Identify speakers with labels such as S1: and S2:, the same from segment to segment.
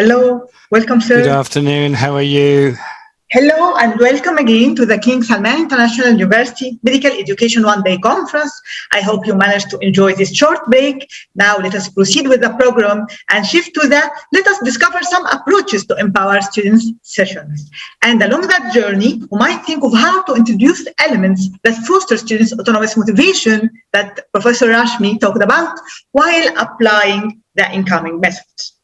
S1: Hello, welcome, sir.
S2: Good afternoon, how are you?
S1: Hello and welcome again to the King Salman International University Medical Education One-Day Conference. I hope you managed to enjoy this short break. Now let us proceed with the program and shift to the let us discover some approaches to empower students sessions. And along that journey, we might think of how to introduce elements that foster students' autonomous motivation that Professor Rashmi talked about while applying the incoming methods.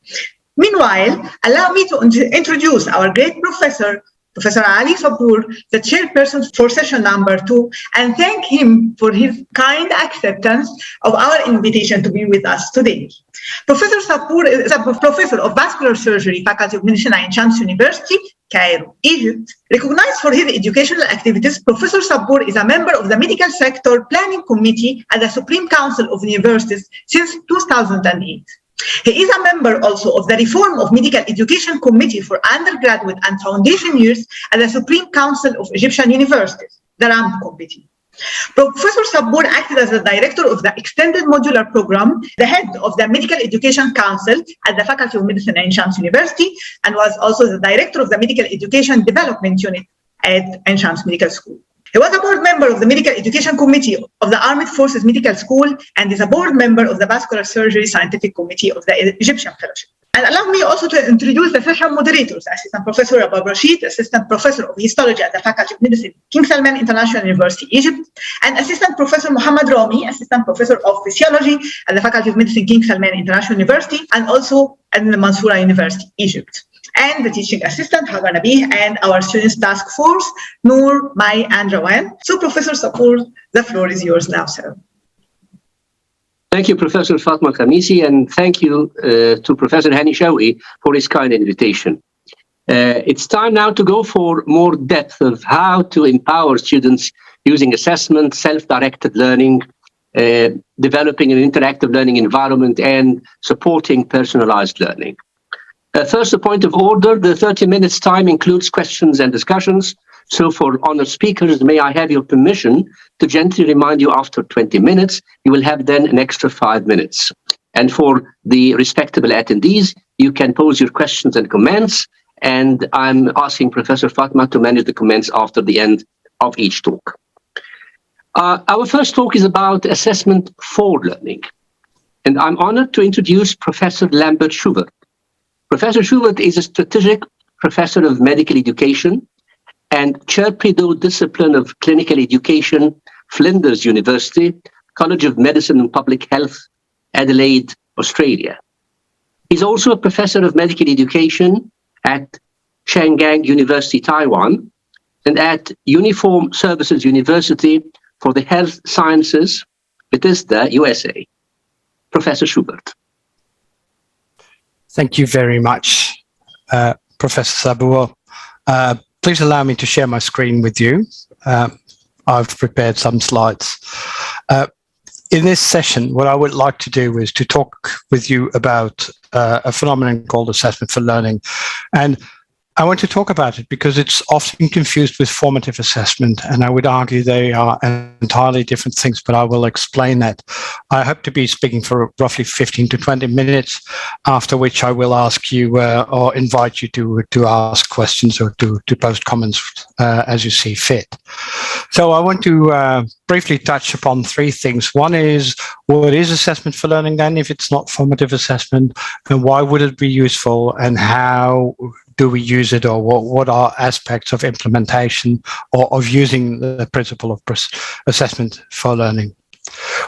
S1: Meanwhile, allow me to introduce our great Professor Ali Sabur, the chairperson for session number 2, and thank him for his kind acceptance of our invitation to be with us today. Professor Sabur is a professor of vascular surgery, Faculty of Medicine at Ain Shams University, Cairo, Egypt. Recognized for his educational activities, Professor Sabur is a member of the Medical Sector Planning Committee at the Supreme Council of Universities since 2008. He is a member also of the Reform of Medical Education Committee for undergraduate and foundation years at the Supreme Council of Egyptian Universities, the RAM Committee. Professor Sabur acted as the director of the Extended Modular Program, the head of the Medical Education Council at the Faculty of Medicine at Ain Shams University, and was also the director of the Medical Education Development Unit at Ain Shams Medical School. He was a board member of the Medical Education Committee of the Armed Forces Medical School and is a board member of the Vascular Surgery Scientific Committee of the Egyptian Fellowship. And allow me also to introduce the session moderators, Assistant Professor Abab Rashid, Assistant Professor of Histology at the Faculty of Medicine, King Salman International University, Egypt, and Assistant Professor Muhammad Rami, Assistant Professor of Physiology at the Faculty of Medicine, King Salman International University, and also at the Mansoura University, Egypt. And the teaching assistant, Hagar Nabih, and our students task force, Noor, Mai, and Rawan. So Professor Sabur, the floor is yours now, sir.
S3: Thank you, Professor Fatma Khamisi, and thank you to Professor Hani Shawi for his kind invitation. It's time now to go for more depth of how to empower students using assessment, self-directed learning, developing an interactive learning environment, and supporting personalized learning. First, a point of order, the 30 minutes time includes questions and discussions. So for honored speakers, may I have your permission to gently remind you after 20 minutes, you will have then an extra 5 minutes. And for the respectable attendees, you can pose your questions and comments. And I'm asking Professor Fatma to manage the comments after the end of each talk. Our first talk is about assessment for learning. And I'm honored to introduce Professor Lambert Schubert. Professor Schubert is a strategic professor of medical education and chair Prideaux Discipline of Clinical Education, Flinders University, College of Medicine and Public Health, Adelaide, Australia. He's also a professor of medical education at Chang'an University, Taiwan, and at Uniform Services University for the Health Sciences, Bethesda, USA. Professor Schubert.
S2: Thank you very much, Professor Sabur. Please allow me to share my screen with you. I've prepared some slides. In this session, what I would like to do is to talk with you about a phenomenon called assessment for learning. And I want to talk about it because it's often confused with formative assessment, and I would argue they are entirely different things, but I will explain that. I hope to be speaking for roughly 15 to 20 minutes, after which I will ask you or invite you to ask questions or to post comments as you see fit. So I want to briefly touch upon 3 things. One is, what is assessment for learning then, if it's not formative assessment, and why would it be useful, and how do we use it, or what are aspects of implementation or of using the principle of assessment for learning?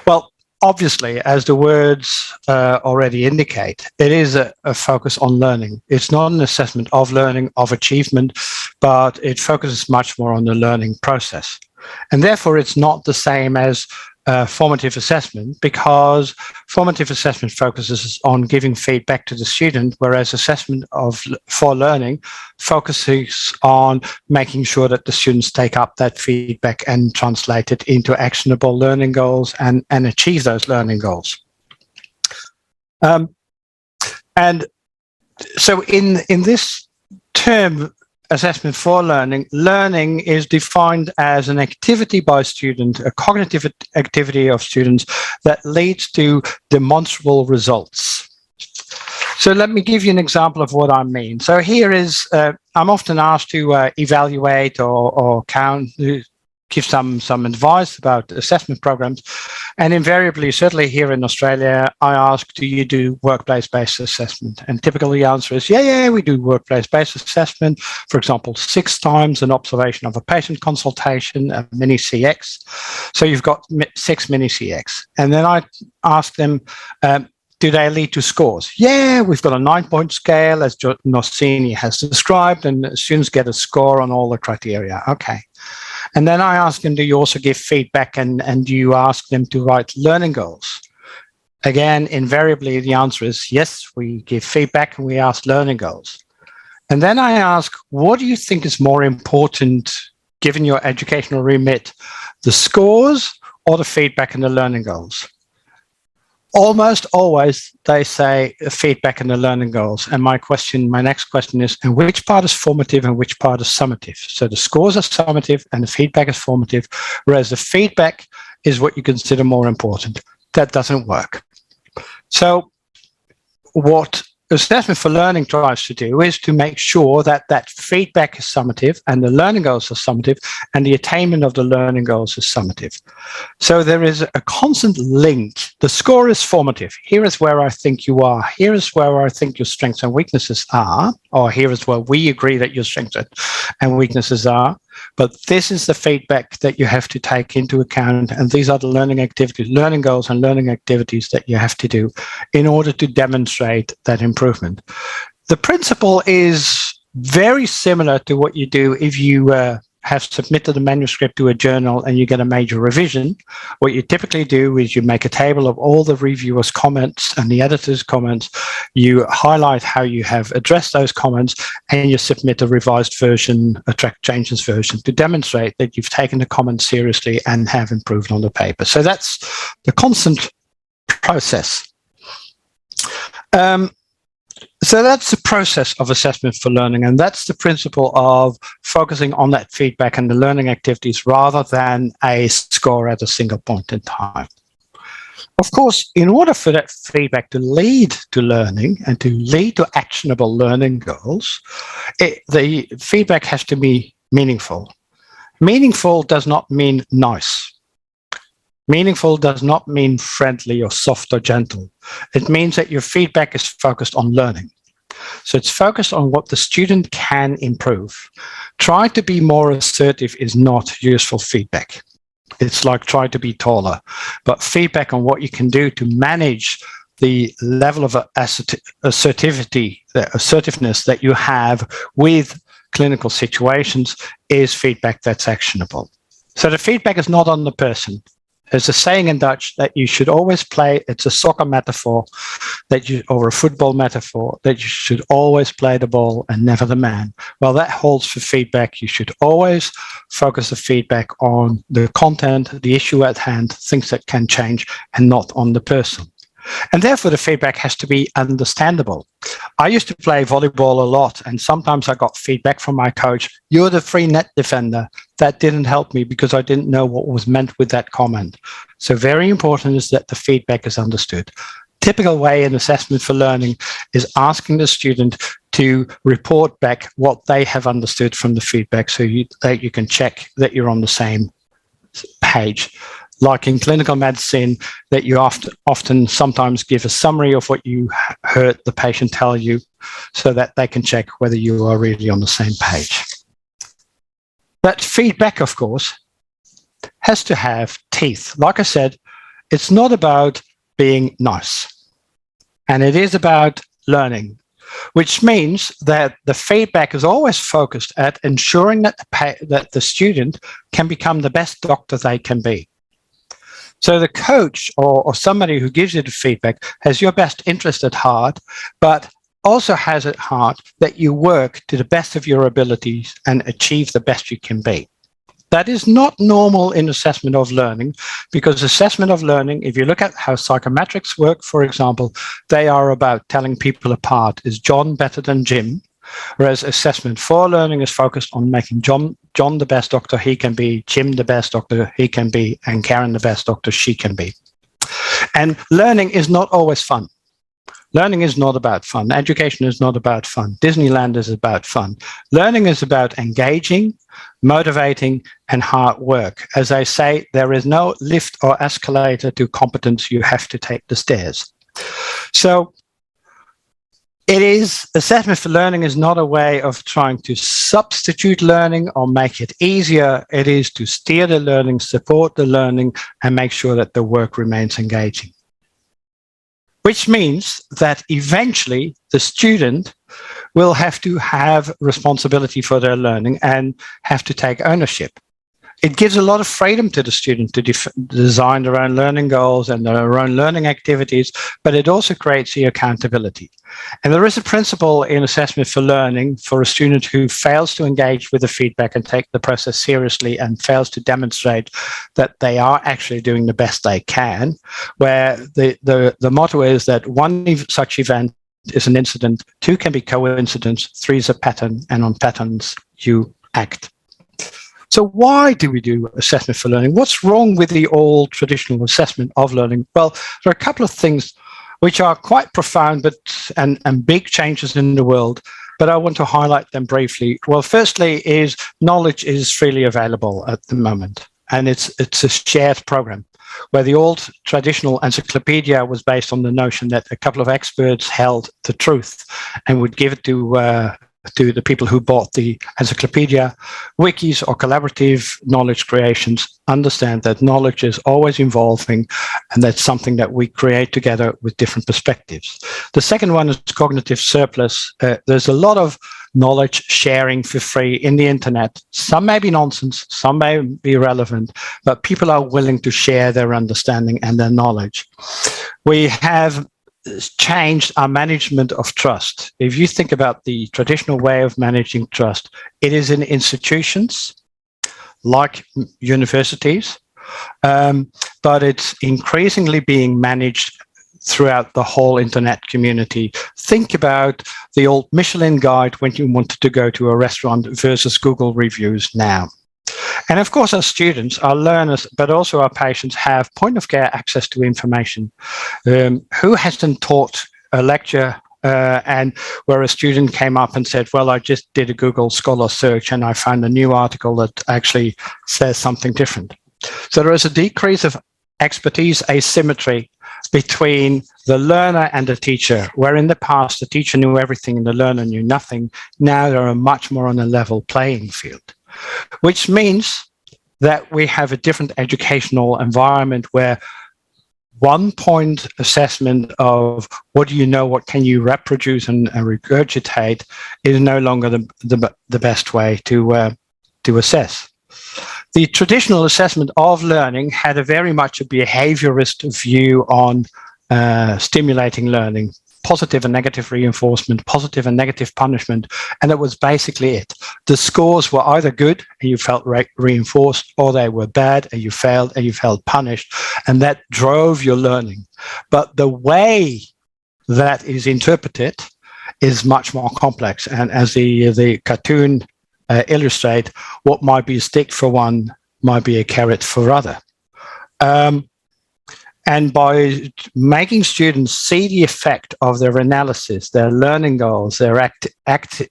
S2: Well, obviously, as the words already indicate, it is a focus on learning. It's not an assessment of learning, of achievement, but it focuses much more on the learning process. And therefore, it's not the same as formative assessment, because formative assessment focuses on giving feedback to the student, whereas assessment for learning focuses on making sure that the students take up that feedback and translate it into actionable learning goals and achieve those learning goals. And so in this term, assessment for learning, learning is defined as an activity by student, a cognitive activity of students that leads to demonstrable results. So let me give you an example of what I mean. So here is, I'm often asked to evaluate or count, give some advice about assessment programs. And invariably, certainly here in Australia, I ask, do you do workplace-based assessment? And typically the answer is, yeah, we do workplace-based assessment. For example, 6 times an observation of a patient consultation, a mini CX. So you've got 6 mini CX. And then I ask them, do they lead to scores? Yeah, we've got a 9-point scale, as Nosini has described, and students get a score on all the criteria. Okay. And then I ask them, do you also give feedback and do you ask them to write learning goals? Again, invariably, the answer is yes, we give feedback and we ask learning goals. And then I ask, what do you think is more important, given your educational remit, the scores or the feedback and the learning goals? Almost always they say feedback and the learning goals. And my next question is, and which part is formative and which part is summative? So the scores are summative and the feedback is formative, whereas the feedback is what you consider more important. That doesn't work. So what assessment for learning tries to do is to make sure that that feedback is summative and the learning goals are summative and the attainment of the learning goals is summative. So there is a constant link. The score is formative. Here is where I think you are. Here is where I think your strengths and weaknesses are, or here is where we agree that your strengths and weaknesses are. But this is the feedback that you have to take into account. And these are the learning activities, learning goals and learning activities that you have to do in order to demonstrate that improvement. The principle is very similar to what you do if you have submitted a manuscript to a journal and you get a major revision. What you typically do is you make a table of all the reviewers' comments and the editor's comments. You highlight how you have addressed those comments and you submit a revised version, a track changes version, to demonstrate that you've taken the comments seriously and have improved on the paper. So that's the constant process. So that's the process of assessment for learning, and that's the principle of focusing on that feedback and the learning activities rather than a score at a single point in time. Of course, in order for that feedback to lead to learning and to lead to actionable learning goals, the feedback has to be meaningful. Meaningful does not mean nice. Meaningful does not mean friendly or soft or gentle. It means that your feedback is focused on learning. So it's focused on what the student can improve. Try to be more assertive is not useful feedback. It's like try to be taller. But feedback on what you can do to manage the level of assertiveness that you have with clinical situations is feedback that's actionable. So the feedback is not on the person. There's a saying in Dutch that you should always play, it's a soccer metaphor, or a football metaphor, that you should always play the ball and never the man. Well, that holds for feedback. You should always focus the feedback on the content, the issue at hand, things that can change, and not on the person. And therefore, the feedback has to be understandable. I used to play volleyball a lot, and sometimes I got feedback from my coach, you're the free net defender. That didn't help me because I didn't know what was meant with that comment. So very important is that the feedback is understood. Typical way in assessment for learning is asking the student to report back what they have understood from the feedback so that you can check that you're on the same page. Like in clinical medicine, that you often sometimes give a summary of what you heard the patient tell you so that they can check whether you are really on the same page. That feedback, of course, has to have teeth. Like I said, it's not about being nice, and it is about learning, which means that the feedback is always focused at ensuring that the student can become the best doctor they can be. So the coach or somebody who gives you the feedback has your best interest at heart, but also has at heart that you work to the best of your abilities and achieve the best you can be. That is not normal in assessment of learning, because assessment of learning, if you look at how psychometrics work, for example, they are about telling people apart. Is John better than Jim? Whereas assessment for learning is focused on making John the best doctor he can be, Jim the best doctor he can be, and Karen the best doctor she can be. And learning is not always fun. Learning is not about fun. Education is not about fun. Disneyland is about fun. Learning is about engaging, motivating, and hard work. As I say, there is no lift or escalator to competence. You have to take the stairs. So assessment for learning is not a way of trying to substitute learning or make it easier. It is to steer the learning, support the learning, and make sure that the work remains engaging. Which means that eventually the student will have to have responsibility for their learning and have to take ownership. It gives a lot of freedom to the student to design their own learning goals and their own learning activities, but it also creates the accountability. And there is a principle in assessment for learning for a student who fails to engage with the feedback and take the process seriously and fails to demonstrate that they are actually doing the best they can, where the motto is that one such event is an incident, two can be coincidence, three is a pattern, and on patterns you act. So why do we do assessment for learning? What's wrong with the old traditional assessment of learning? Well, there are a couple of things which are quite profound and big changes in the world, but I want to highlight them briefly. Well, firstly is knowledge is freely available at the moment, and it's a shared program, where the old traditional encyclopedia was based on the notion that a couple of experts held the truth and would give it to the people who bought the encyclopedia. Wikis or collaborative knowledge creations understand that knowledge is always evolving, and that's something that we create together with different perspectives. The second one is cognitive surplus. There's a lot of knowledge sharing for free in the internet. Some may be nonsense, some may be relevant, but people are willing to share their understanding and their knowledge. We have changed our management of trust. If you think about the traditional way of managing trust, it is in institutions like universities, but it's increasingly being managed throughout the whole internet community. Think about the old Michelin guide when you wanted to go to a restaurant versus Google reviews now. And of course, our students, our learners, but also our patients have point of care access to information. Who hasn't taught a lecture and where a student came up and said, well, I just did a Google Scholar search and I found a new article that actually says something different. So there is a decrease of expertise asymmetry between the learner and the teacher, where in the past the teacher knew everything and the learner knew nothing. Now they are much more on a level playing field, which means that we have a different educational environment where 1 point assessment of what do you know, what can you reproduce and regurgitate is no longer the best way to assess. The traditional assessment of learning had a very much a behaviorist view on stimulating learning, positive and negative reinforcement, positive and negative punishment, and that was basically it. The scores were either good and you felt reinforced, or they were bad and you failed and you felt punished, and that drove your learning. But the way that is interpreted is much more complex, and as the cartoon illustrate, what might be a stick for one might be a carrot for other. And by making students see the effect of their analysis, their learning goals, their actioning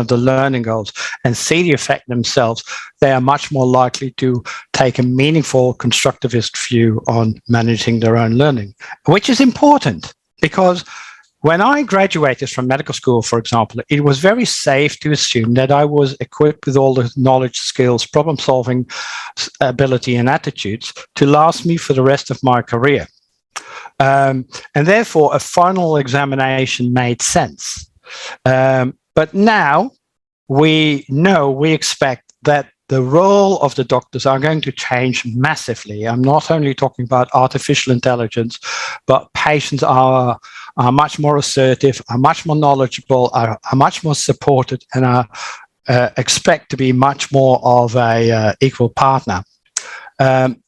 S2: of the learning goals, and see the effect themselves, they are much more likely to take a meaningful constructivist view on managing their own learning, which is important because when I graduated from medical school, for example, it was very safe to assume that I was equipped with all the knowledge, skills, problem-solving ability and attitudes to last me for the rest of my career. And therefore, a final examination made sense. But now we expect that the role of the doctors are going to change massively. I'm not only talking about artificial intelligence, but patients are much more assertive, are much more knowledgeable, are much more supported, and are expect to be much more of a equal partner.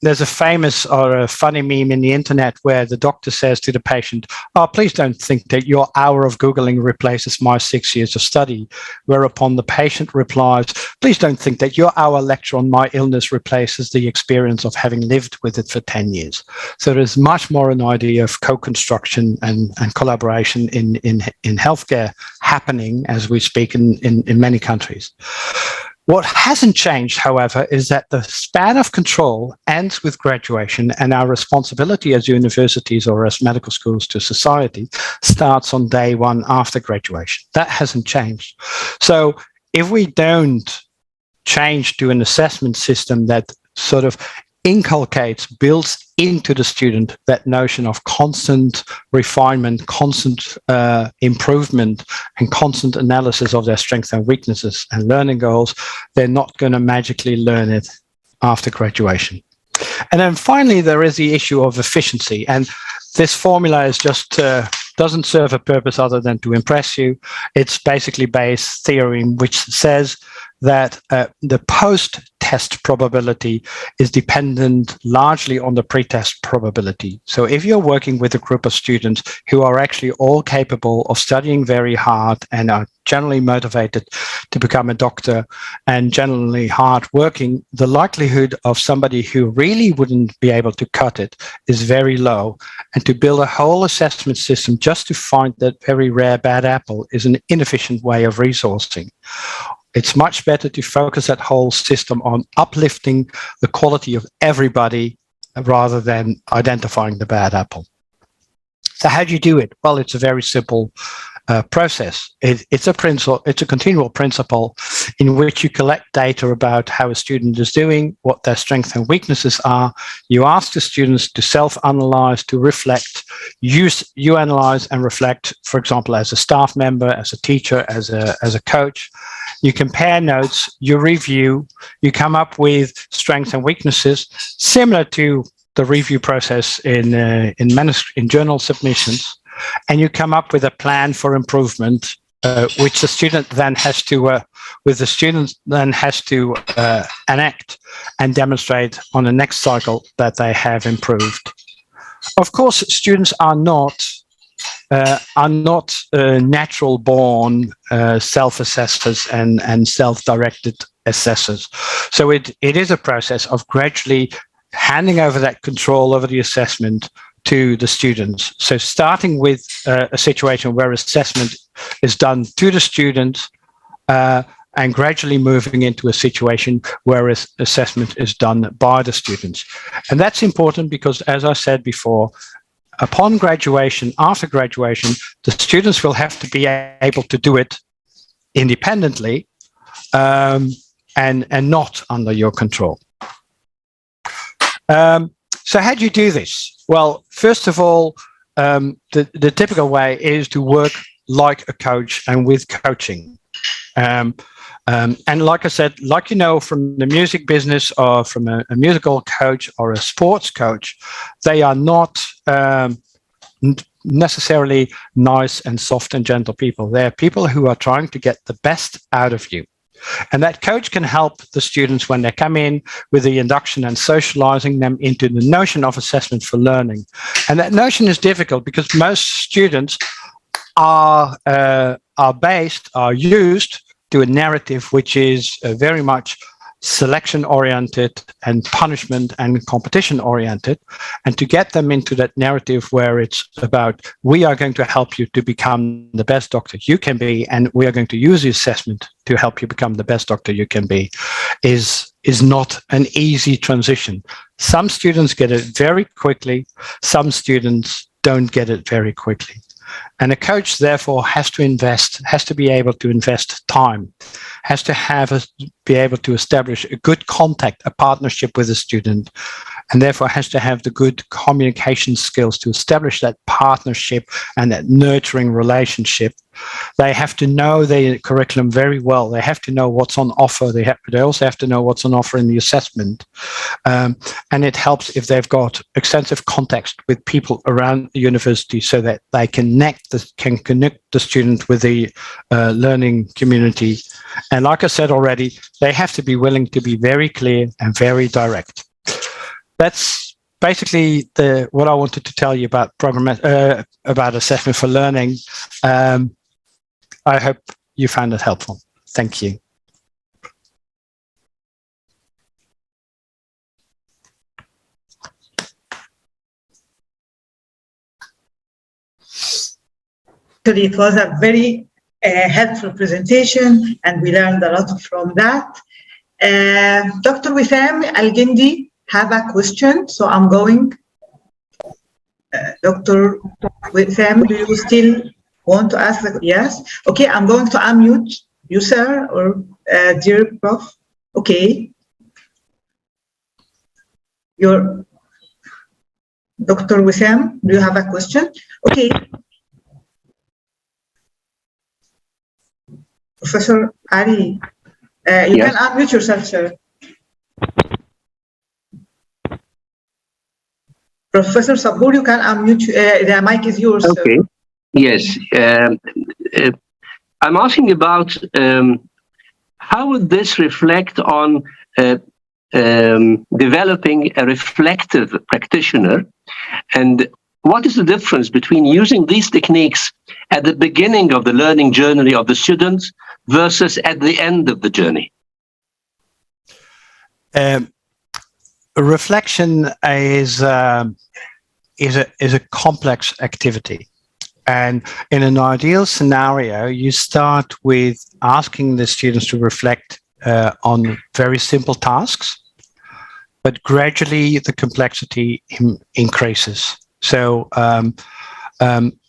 S2: There's a famous or a funny meme in the internet where the doctor says to the patient, "Oh, please don't think that your hour of Googling replaces my 6 years of study." Whereupon the patient replies, "Please don't think that your hour lecture on my illness replaces the experience of having lived with it for 10 years. So there's much more an idea of co-construction and collaboration in healthcare happening as we speak in many countries. What hasn't changed, however, is that the span of control ends with graduation, and our responsibility as universities or as medical schools to society starts on day one after graduation. That hasn't changed. So if we don't change to an assessment system that sort of inculcates, builds into the student that notion of constant refinement, constant improvement, and constant analysis of their strengths and weaknesses and learning goals, they're not going to magically learn it after graduation. And then finally, there is the issue of efficiency. And this formula is just doesn't serve a purpose other than to impress you. It's basically Bayes' theorem, which says that the post-test probability is dependent largely on the pre-test probability. So if you're working with a group of students who are actually all capable of studying very hard and are generally motivated to become a doctor and generally hardworking, the likelihood of somebody who really wouldn't be able to cut it is very low. And to build a whole assessment system just to find that very rare bad apple is an inefficient way of resourcing. It's much better to focus that whole system on uplifting the quality of everybody rather than identifying the bad apple. So how do you do it? Well, it's a very simple process. It's a continual principle in which you collect data about how a student is doing, what their strengths and weaknesses are. You ask the students to self-analyze, to reflect. You analyze and reflect, for example, as a staff member, as a teacher, as a coach. You compare notes, you review, you come up with strengths and weaknesses, similar to the review process in journal submissions, and you come up with a plan for improvement, which the student then has to, enact and demonstrate on the next cycle that they have improved. Of course, students are not natural born self-assessors and self-directed assessors. So it is a process of gradually handing over that control over the assessment to the students. So starting with a situation where assessment is done to the students and gradually moving into a situation where assessment is done by the students. And that's important because, as I said before, upon graduation, after graduation, the students will have to be able to do it independently and not under your control. So how do you do this? Well, first of all, the typical way is to work like a coach and with coaching. And like I said, like you know from the music business or from a musical coach or a sports coach, they are not necessarily nice and soft and gentle people. They're people who are trying to get the best out of you. And that coach can help the students when they come in with the induction and socializing them into the notion of assessment for learning. And that notion is difficult because most students are used to a narrative which is very much selection oriented and punishment and competition oriented, and to get them into that narrative where it's about, we are going to help you to become the best doctor you can be, and we are going to use the assessment to help you become the best doctor you can be, is not an easy transition. Some students get it very quickly, some students don't get it very quickly. And a coach, therefore, has to be able to invest time, has to be able to establish a good contact, a partnership with a student, and therefore has to have the good communication skills to establish that partnership and that nurturing relationship. They have to know the curriculum very well. They have to know what's on offer. They also have to know what's on offer in the assessment. And it helps if they've got extensive context with people around the university so that they can connect the student with the learning community. And like I said already, they have to be willing to be very clear and very direct. that's basically what I wanted to tell you about about assessment for learning. I hope you found it helpful. Thank you.
S1: It was a very helpful presentation, and we learned a lot from that. Dr. Wissam Al-Gindi have a question, so I'm going. Dr. Wissam, do you still want to ask? Yes. Okay, I'm going to unmute you, sir, or dear Prof. Okay. Dr. Wissam, do you have a question? Okay. Professor Ali, you
S3: Yes.
S1: can unmute yourself, sir. Professor Sabur, you can unmute. The mic is yours,
S3: Okay.
S1: sir.
S3: Yes. I'm asking about how would this reflect on developing a reflective practitioner, and what is the difference between using these techniques at the beginning of the learning journey of the students versus at the end of the journey?
S2: Reflection is a complex activity. And in an ideal scenario, you start with asking the students to reflect on very simple tasks, but gradually the complexity increases. So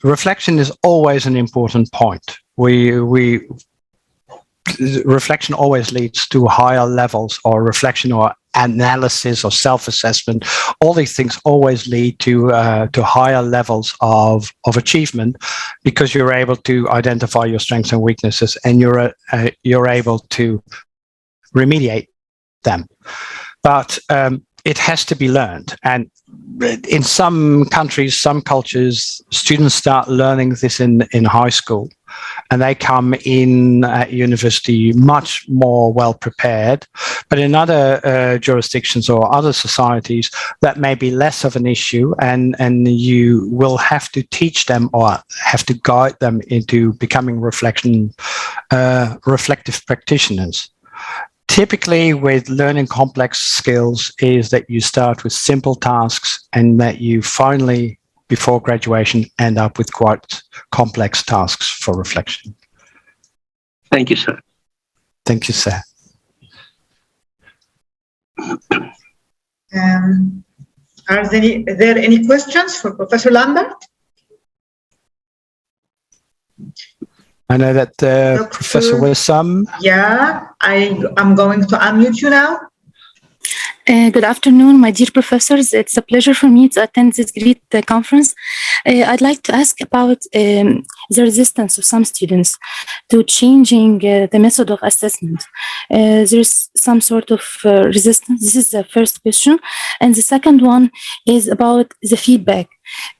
S2: reflection is always an important point. Reflection always leads to higher levels, or reflection or analysis or self-assessment. All these things always lead to higher levels of achievement, because you're able to identify your strengths and weaknesses, and you're able to remediate them. But it has to be learned, and in some countries, some cultures, students start learning this in high school, and they come in at university much more well prepared. But in other jurisdictions or other societies, that may be less of an issue, and you will have to teach them or have to guide them into becoming reflective practitioners. Typically, with learning complex skills, is that you start with simple tasks, and that you finally, before graduation, end up with quite complex tasks for reflection.
S3: Thank you, sir.
S2: Thank you, sir.
S1: Are there any questions for Professor Lambert?
S2: I know that Professor Wissam.
S1: Yeah, I'm going to unmute you now.
S4: Good afternoon, my dear professors. It's a pleasure for me to attend this great conference. I'd like to ask about the resistance of some students to changing the method of assessment. There's some sort of resistance. This is the first question. And the second one is about the feedback.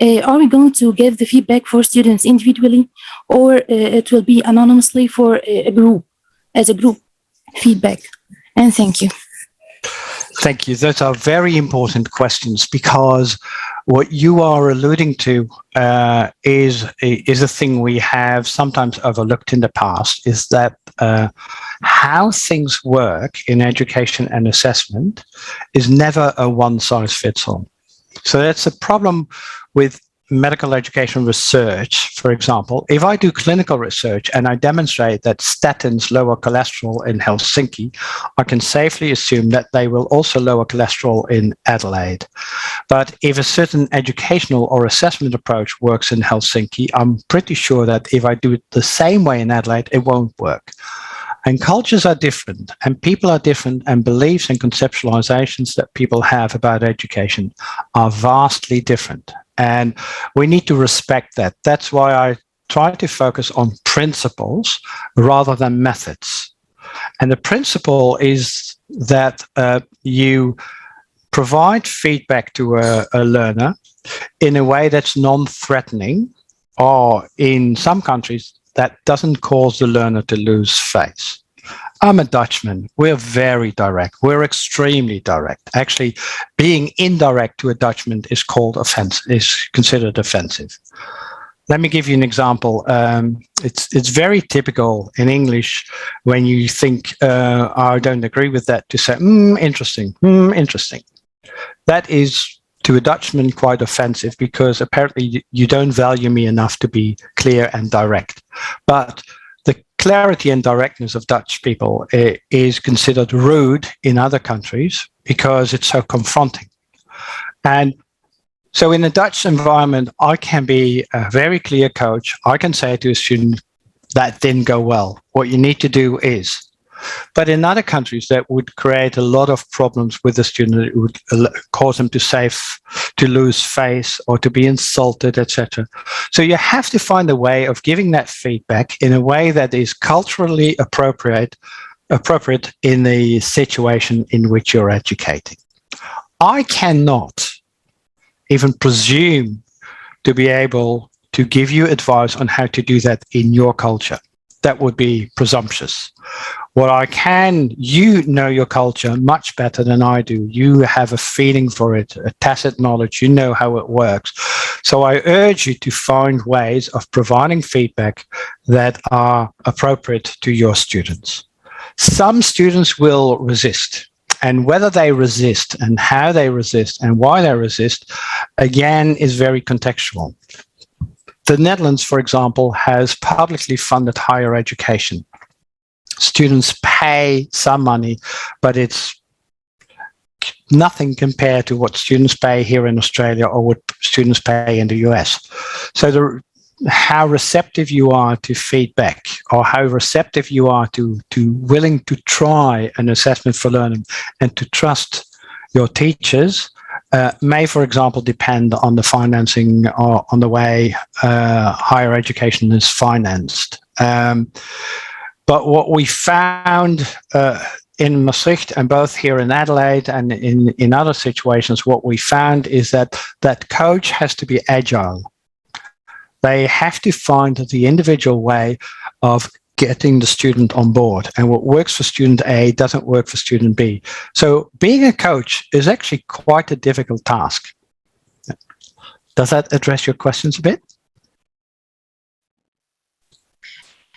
S4: Are we going to give the feedback for students individually, or it will be anonymously for a group, as a group feedback? And thank you.
S2: Thank you. Those are very important questions, because what you are alluding to is a thing we have sometimes overlooked in the past, is that how things work in education and assessment is never a one-size-fits-all. So that's a problem with medical education research. For example, if I do clinical research and I demonstrate that statins lower cholesterol in Helsinki, I can safely assume that they will also lower cholesterol in Adelaide. But if a certain educational or assessment approach works in Helsinki, I'm pretty sure that if I do it the same way in Adelaide, it won't work. And cultures are different, and people are different, and beliefs and conceptualizations that people have about education are vastly different. And we need to respect that. That's why I try to focus on principles rather than methods. And the principle is that you provide feedback to a learner in a way that's non-threatening, or in some countries, that doesn't cause the learner to lose face. I'm a Dutchman. We're very direct. We're extremely direct. Actually, being indirect to a Dutchman is considered offensive. Let me give you an example. It's very typical in English when you think, I don't agree with that, to say, interesting, interesting. That is, to a Dutchman, quite offensive because apparently you don't value me enough to be clear and direct. But the clarity and directness of Dutch people is considered rude in other countries because it's so confronting. And so in a Dutch environment, I can be a very clear coach. I can say to a student, that didn't go well. What you need to do is. But in other countries, that would create a lot of problems with the student. It would cause them to lose face or to be insulted, etc. So you have to find a way of giving that feedback in a way that is culturally appropriate in the situation in which you're educating. I cannot even presume to be able to give you advice on how to do that in your culture. That would be presumptuous. What I can, you know your culture much better than I do. You have a feeling for it, a tacit knowledge. You know how it works. So I urge you to find ways of providing feedback that are appropriate to your students. Some students will resist. And whether they resist and how they resist and why they resist, again, is very contextual. The Netherlands, for example, has publicly funded higher education. Students pay some money, but it's nothing compared to what students pay here in Australia or what students pay in the US. So how receptive you are to feedback or how receptive you are to willing to try an assessment for learning and to trust your teachers may, for example, depend on the financing or on the way higher education is financed. But what we found in Maastricht and both here in Adelaide and in other situations, what we found is that coach has to be agile. They have to find the individual way of getting the student on board. And what works for student A doesn't work for student B. So being a coach is actually quite a difficult task. Does that address your questions a bit?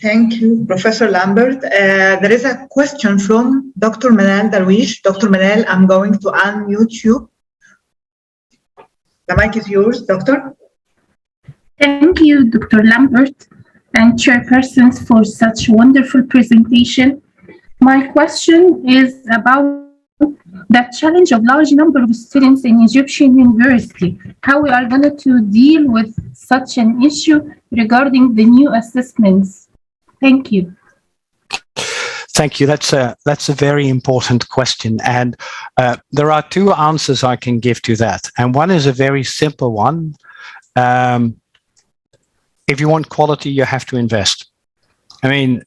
S1: Thank you, Professor Lambert. There is a question from Dr. Manal Darwish. Dr. Manal, I'm going to unmute you. The mic is yours, Doctor.
S5: Thank you, Dr. Lambert and chairpersons for such wonderful presentation. My question is about the challenge of large number of students in Egyptian university. How we are going to deal with such an issue regarding the new assessments. Thank you.
S2: Thank you. That's a very important question. And there are two answers I can give to that. And one is a very simple one. If you want quality, you have to invest. I mean,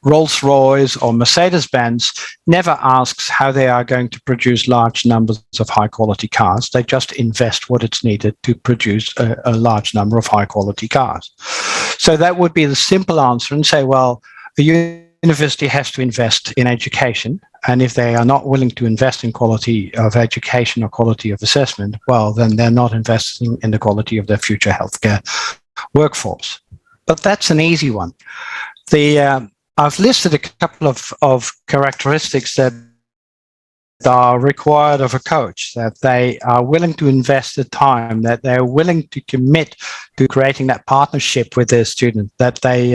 S2: Rolls-Royce or Mercedes-Benz never asks how they are going to produce large numbers of high-quality cars. They just invest what it's needed to produce a large number of high-quality cars. So that would be the simple answer and say, well, the university has to invest in education. And if they are not willing to invest in quality of education or quality of assessment, well, then they're not investing in the quality of their future healthcare workforce. But that's an easy one. I've listed a couple of characteristics that are required of a coach, that they are willing to invest the time, that they're willing to commit to creating that partnership with their student, that they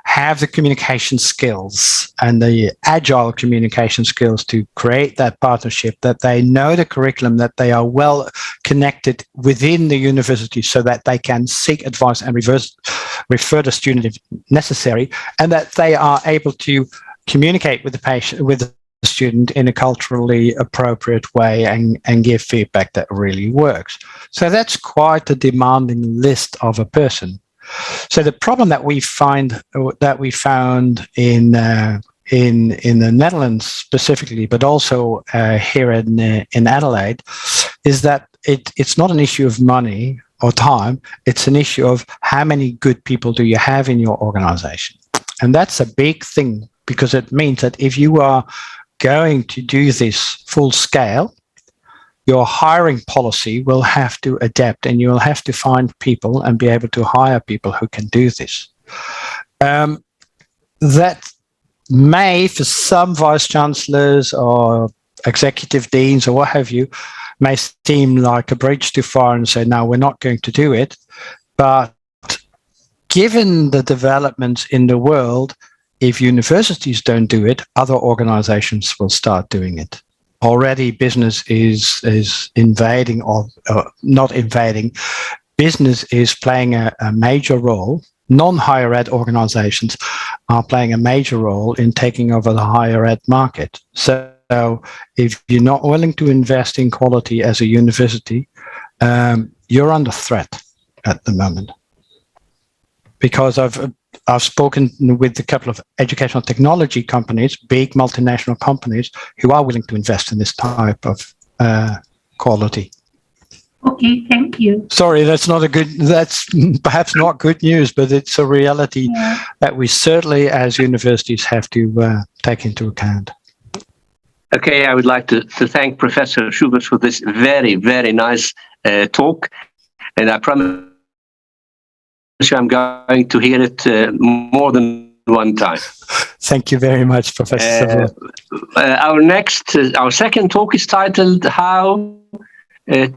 S2: have the communication skills and the agile communication skills to create that partnership, that they know the curriculum, that they are well connected within the university so that they can seek advice and refer the student if necessary, and that they are able to communicate with the patient, with the student in a culturally appropriate way and give feedback that really works. So that's quite a demanding list of a person. So the problem that we found in the Netherlands specifically, but also here in Adelaide, is that it's not an issue of money or time. It's an issue of how many good people do you have in your organization. And that's a big thing, because it means that if you are going to do this full scale, your hiring policy will have to adapt, and you will have to find people and be able to hire people who can do this. That may, for some vice chancellors or executive deans or what have you, may seem like a bridge too far and say, no, we're not going to do it. But given the developments in the world, if universities don't do it, other organizations will start doing it. Already business is invading, or not invading, business is playing a major role. Non-higher ed organizations are playing a major role in taking over the higher ed market. So if you're not willing to invest in quality as a university, you're under threat at the moment. Because I've spoken with a couple of educational technology companies, big multinational companies, who are willing to invest in this type of quality.
S5: Okay, thank you.
S2: Sorry, that's perhaps not good news, but it's a reality that we certainly as universities have to take into account.
S3: Okay, I would like to thank Professor Schubert for this very, very nice talk. And I promise you I'm going to hear it more than one time.
S2: Thank you very much, Professor.
S3: Our second talk is titled How to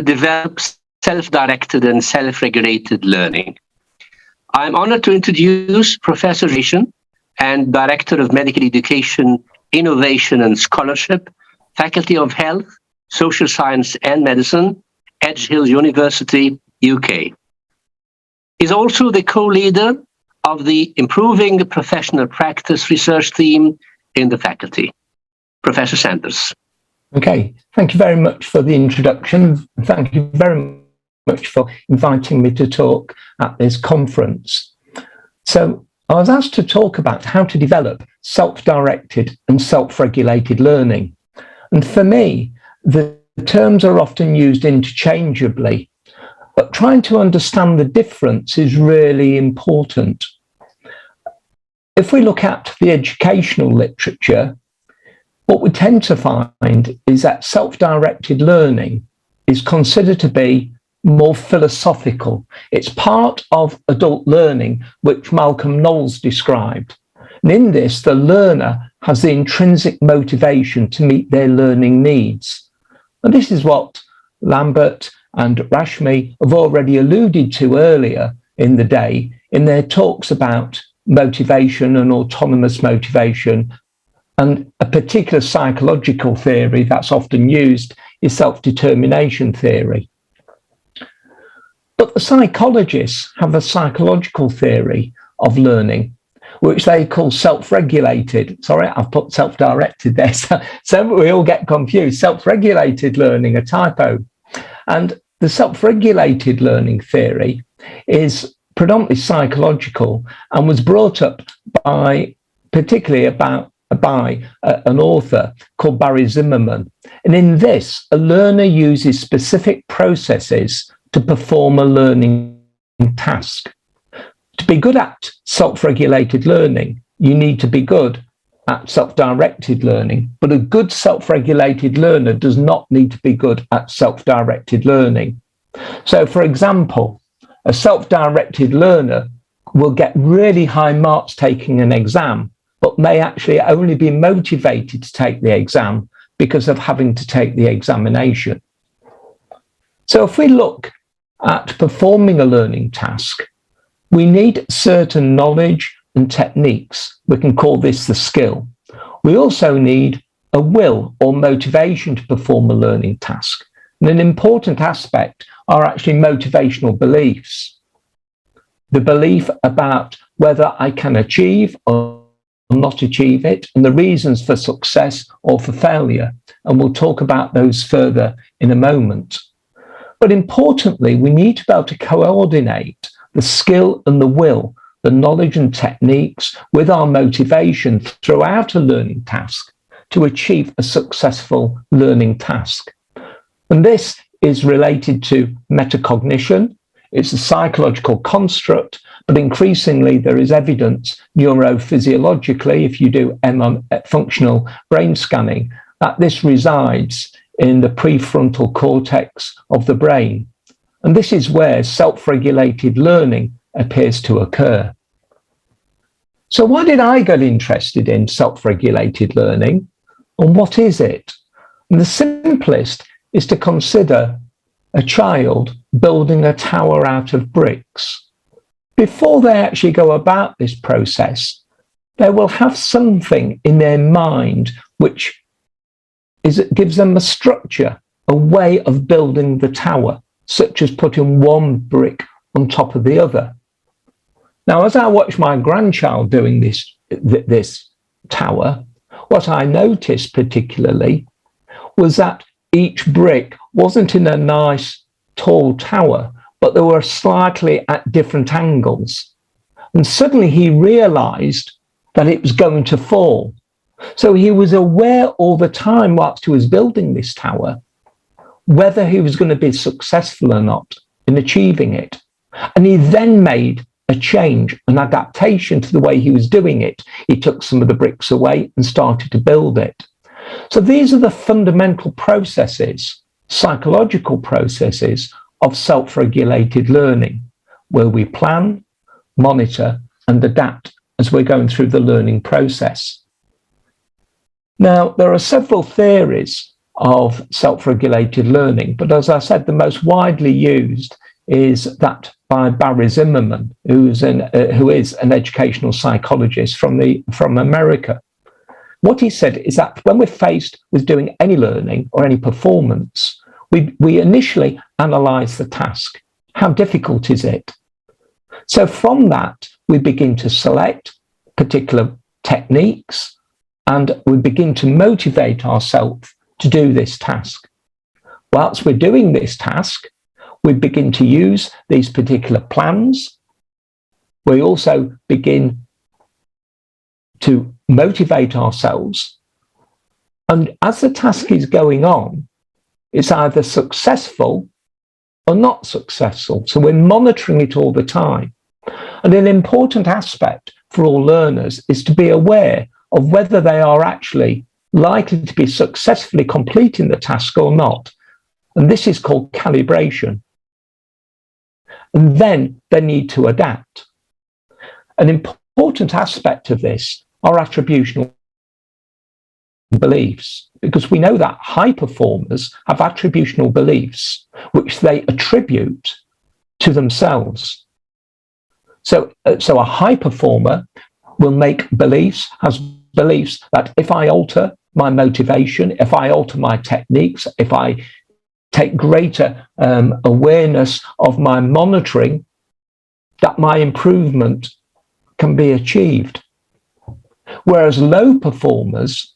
S3: Develop Self-Directed and Self-Regulated Learning. I'm honored to introduce Professor Rishon, and Director of Medical Education, Innovation and Scholarship, Faculty of Health, Social Science and Medicine, Edge Hill University, UK. He's also the co-leader of the Improving Professional Practice research team in the faculty. Professor Sanders.
S6: Okay, thank you very much for the introduction. Thank you very much for inviting me to talk at this conference. So I was asked to talk about how to develop self-directed and self-regulated learning. And for me, the terms are often used interchangeably, but trying to understand the difference is really important. If we look at the educational literature, what we tend to find is that self-directed learning is considered to be more philosophical. It's part of adult learning, which Malcolm Knowles described. And in this, the learner has the intrinsic motivation to meet their learning needs. And this is what Lambert and Rashmi have already alluded to earlier in the day in their talks about motivation and autonomous motivation. And a particular psychological theory that's often used is self-determination theory. But the psychologists have a psychological theory of learning, which they call self-regulated. Sorry, I've put self-directed there, so we all get confused. Self-regulated learning, a typo. And the self-regulated learning theory is predominantly psychological and was brought up by an author called Barry Zimmerman. And in this, a learner uses specific processes to perform a learning task. To be good at self-regulated learning, you need to be good at self-directed learning, but a good self-regulated learner does not need to be good at self-directed learning. So, for example, a self-directed learner will get really high marks taking an exam, but may actually only be motivated to take the exam because of having to take the examination. So if we look at performing a learning task, we need certain knowledge and techniques. We can call this the skill. We also need a will or motivation to perform a learning task. And an important aspect are actually motivational beliefs. The belief about whether I can achieve or not achieve it, and the reasons for success or for failure. And we'll talk about those further in a moment. But importantly, we need to be able to coordinate the skill and the will, the knowledge and techniques with our motivation throughout a learning task to achieve a successful learning task. And this is related to metacognition, it's a psychological construct, but increasingly there is evidence neurophysiologically, if you do functional brain scanning, that this resides in the prefrontal cortex of the brain. And this is where self-regulated learning appears to occur. So why did I get interested in self-regulated learning, and what is it? And the simplest is to consider a child building a tower out of bricks. Before they actually go about this process, they will have something in their mind which gives them a structure, a way of building the tower, such as putting one brick on top of the other. Now, as I watched my grandchild doing this tower, what I noticed particularly was that each brick wasn't in a nice tall tower, but they were slightly at different angles. And suddenly he realized that it was going to fall. So he was aware all the time whilst he was building this tower, whether he was going to be successful or not in achieving it. And he then made a change, an adaptation to the way he was doing it. He took some of the bricks away and started to build it. So these are the fundamental processes, psychological processes of self-regulated learning, where we plan, monitor, and adapt as we're going through the learning process. Now, there are several theories of self-regulated learning, but as I said, the most widely used is that by Barry Zimmerman, who is an educational psychologist from America. What he said is that when we're faced with doing any learning or any performance, we initially analyze the task. How difficult is it? So from that, we begin to select particular techniques and we begin to motivate ourselves to do this task. Whilst we're doing this task, we begin to use these particular plans. We also begin to motivate ourselves. And as the task is going on, it's either successful or not successful. So we're monitoring it all the time. And an important aspect for all learners is to be aware of whether they are actually likely to be successfully completing the task or not. And this is called calibration. And then they need to adapt. An important aspect of this are attributional beliefs, because we know that high performers have attributional beliefs which they attribute to themselves. So a high performer will make has beliefs that if I alter my motivation, if I alter my techniques, if I take greater awareness of my monitoring, that my improvement can be achieved. Whereas low performers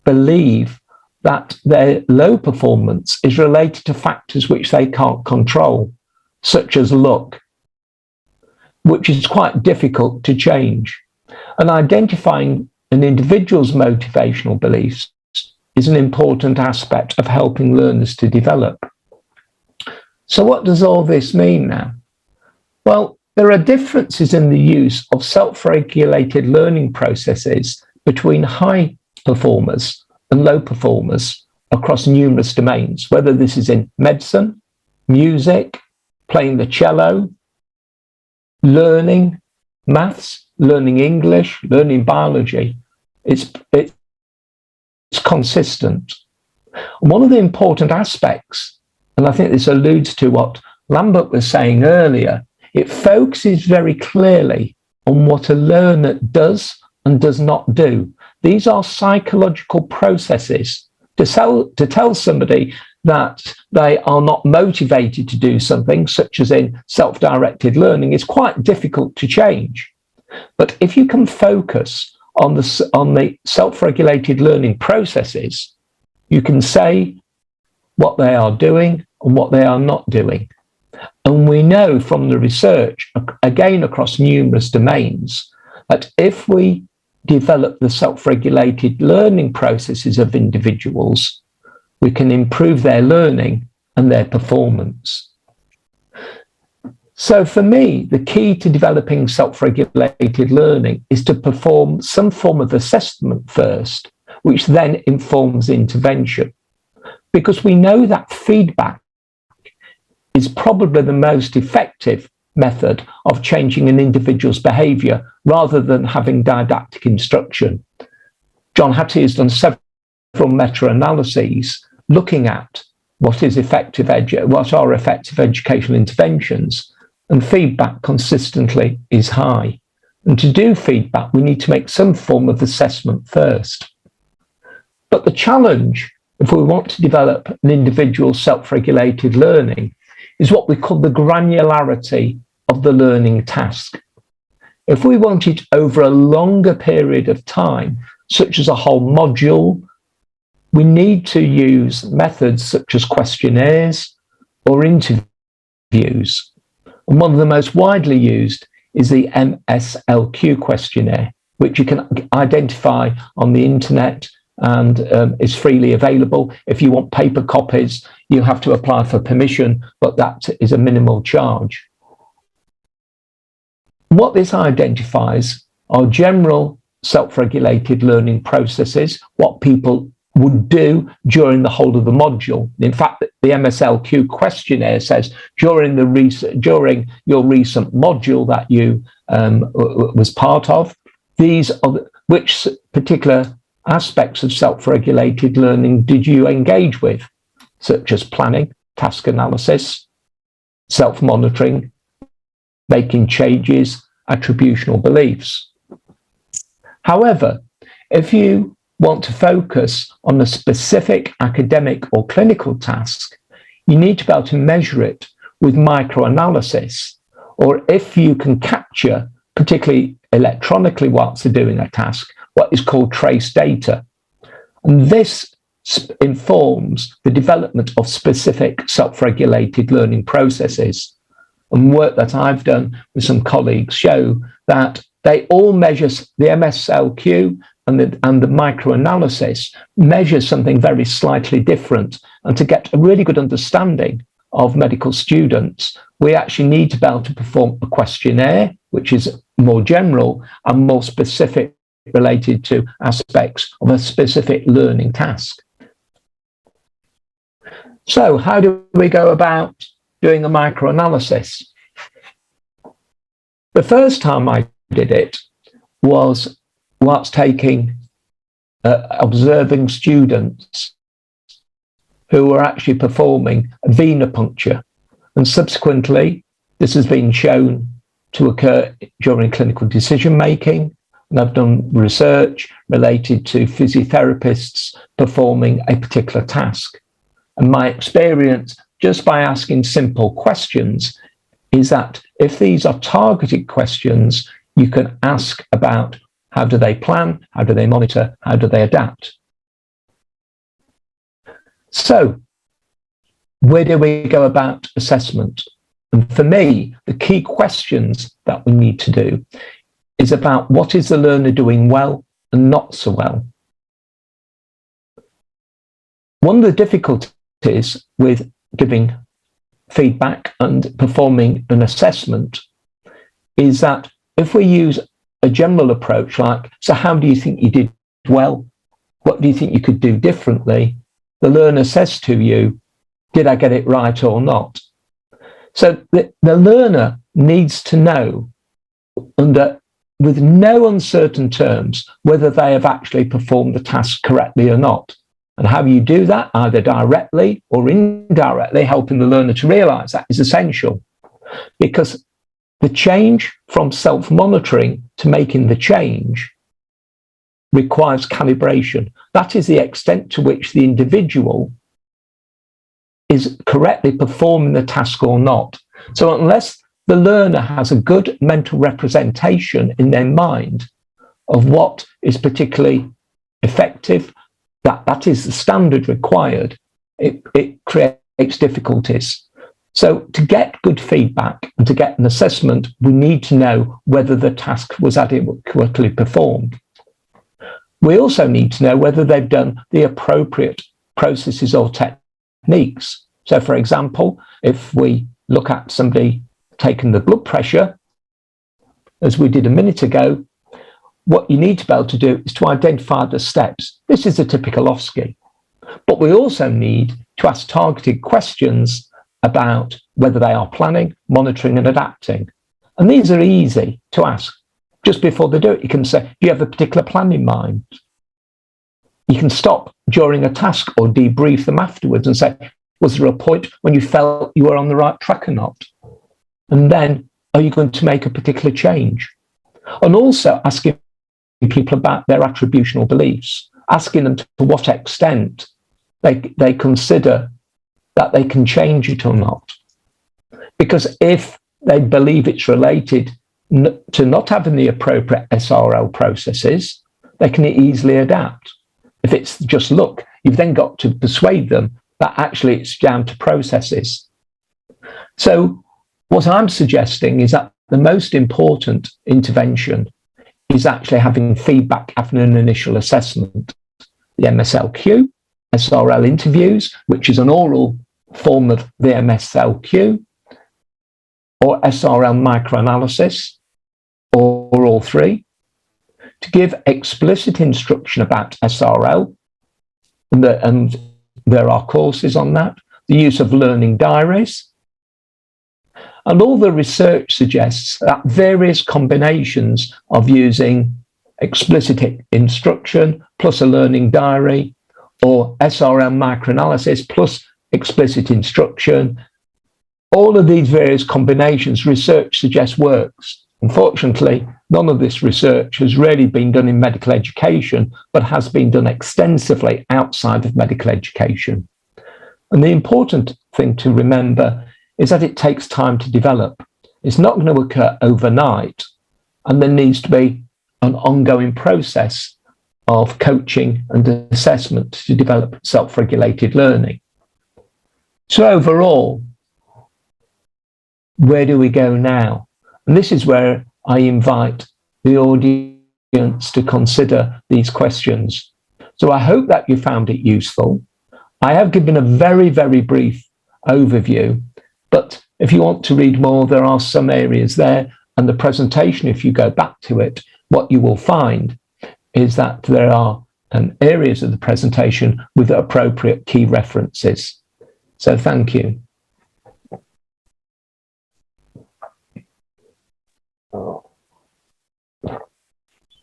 S6: believe that their low performance is related to factors which they can't control, such as luck, which is quite difficult to change. And identifying an individual's motivational beliefs is an important aspect of helping learners to develop. So what does all this mean now? Well, there are differences in the use of self-regulated learning processes between high performers and low performers across numerous domains, whether this is in medicine, music, playing the cello, learning maths, learning English, learning biology. It's consistent. One of the important aspects, and I think this alludes to what Lambert was saying earlier, it focuses very clearly on what a learner does and does not do. These are psychological processes. To tell somebody that they are not motivated to do something, such as in self-directed learning, is quite difficult to change. But if you can focus on the self-regulated learning processes, you can say what they are doing and what they are not doing. And we know from the research, again across numerous domains, that if we develop the self-regulated learning processes of individuals, we can improve their learning and their performance. So for me, the key to developing self-regulated learning is to perform some form of assessment first, which then informs intervention. Because we know that feedback is probably the most effective method of changing an individual's behaviour rather than having didactic instruction. John Hattie has done several meta-analyses looking at what are effective educational interventions, and feedback consistently is high. And to do feedback, we need to make some form of assessment first. But the challenge, if we want to develop an individual self-regulated learning, is what we call the granularity of the learning task. If we want it over a longer period of time, such as a whole module, we need to use methods such as questionnaires or interviews. And one of the most widely used is the MSLQ questionnaire, which you can identify on the internet and is freely available. If you want paper copies, you have to apply for permission, but that is a minimal charge. What this identifies are general self-regulated learning processes, what people would do during the whole of the module. In fact, the MSLQ questionnaire says during your recent module that you was part of, these are which particular aspects of self-regulated learning did you engage with, such as planning, task analysis, self-monitoring, making changes, attributional beliefs. However, if you want to focus on a specific academic or clinical task, you need to be able to measure it with microanalysis, or if you can capture, particularly electronically whilst they're doing a task, what is called trace data. And this informs the development of specific self-regulated learning processes. And work that I've done with some colleagues show that they all measure the MSLQ and the microanalysis measure something very slightly different. And to get a really good understanding of medical students, we actually need to be able to perform a questionnaire, which is more general and more specific, related to aspects of a specific learning task. So how do we go about doing a microanalysis? The first time I did it was whilst observing students who were actually performing a venipuncture. And subsequently, this has been shown to occur during clinical decision making. And I've done research related to physiotherapists performing a particular task. And my experience, just by asking simple questions, is that if these are targeted questions, you can ask about how do they plan, how do they monitor, how do they adapt. So, where do we go about assessment? And for me, the key questions that we need to do is about what is the learner doing well and not so well. One of the difficulties with giving feedback and performing an assessment is that if we use a general approach like, so how do you think you did well? What do you think you could do differently? The learner says to you, did I get it right or not? So the learner needs to know with no uncertain terms whether they have actually performed the task correctly or not. And how you do that, either directly or indirectly, helping the learner to realise that is essential. Because the change from self-monitoring to making the change requires calibration. That is the extent to which the individual is correctly performing the task or not. So unless the learner has a good mental representation in their mind of what is particularly effective, that is the standard required, it creates difficulties. So to get good feedback and to get an assessment, we need to know whether the task was adequately performed. We also need to know whether they've done the appropriate processes or techniques. So for example, if we look at somebody taken the blood pressure, as we did a minute ago, what you need to be able to do is to identify the steps. This is a typical OSCE. But we also need to ask targeted questions about whether they are planning, monitoring, and adapting. And these are easy to ask. Just before they do it, you can say, do you have a particular plan in mind? You can stop during a task or debrief them afterwards and say, was there a point when you felt you were on the right track or not? And then, are you going to make a particular change? And also asking people about their attributional beliefs, asking them to what extent they consider that they can change it or not. Because if they believe it's related to not having the appropriate SRL processes, they can easily adapt. If it's just luck, you've then got to persuade them that actually it's down to processes. So what I'm suggesting is that the most important intervention is actually having feedback after an initial assessment. The MSLQ, SRL interviews, which is an oral form of the MSLQ, or SRL microanalysis, or all three, to give explicit instruction about SRL, and there are courses on that, the use of learning diaries. And all the research suggests that various combinations of using explicit instruction plus a learning diary, or SRL microanalysis plus explicit instruction, all of these various combinations research suggests works. Unfortunately, none of this research has really been done in medical education, but has been done extensively outside of medical education. And the important thing to remember is that it takes time to develop. It's not going to occur overnight, and there needs to be an ongoing process of coaching and assessment to develop self-regulated learning. So overall, where do we go now? And this is where I invite the audience to consider these questions. So I hope that you found it useful. I have given a very, very brief overview, but if you want to read more, there are some areas there. And the presentation, if you go back to it, what you will find is that there are areas of the presentation with appropriate key references. So thank you.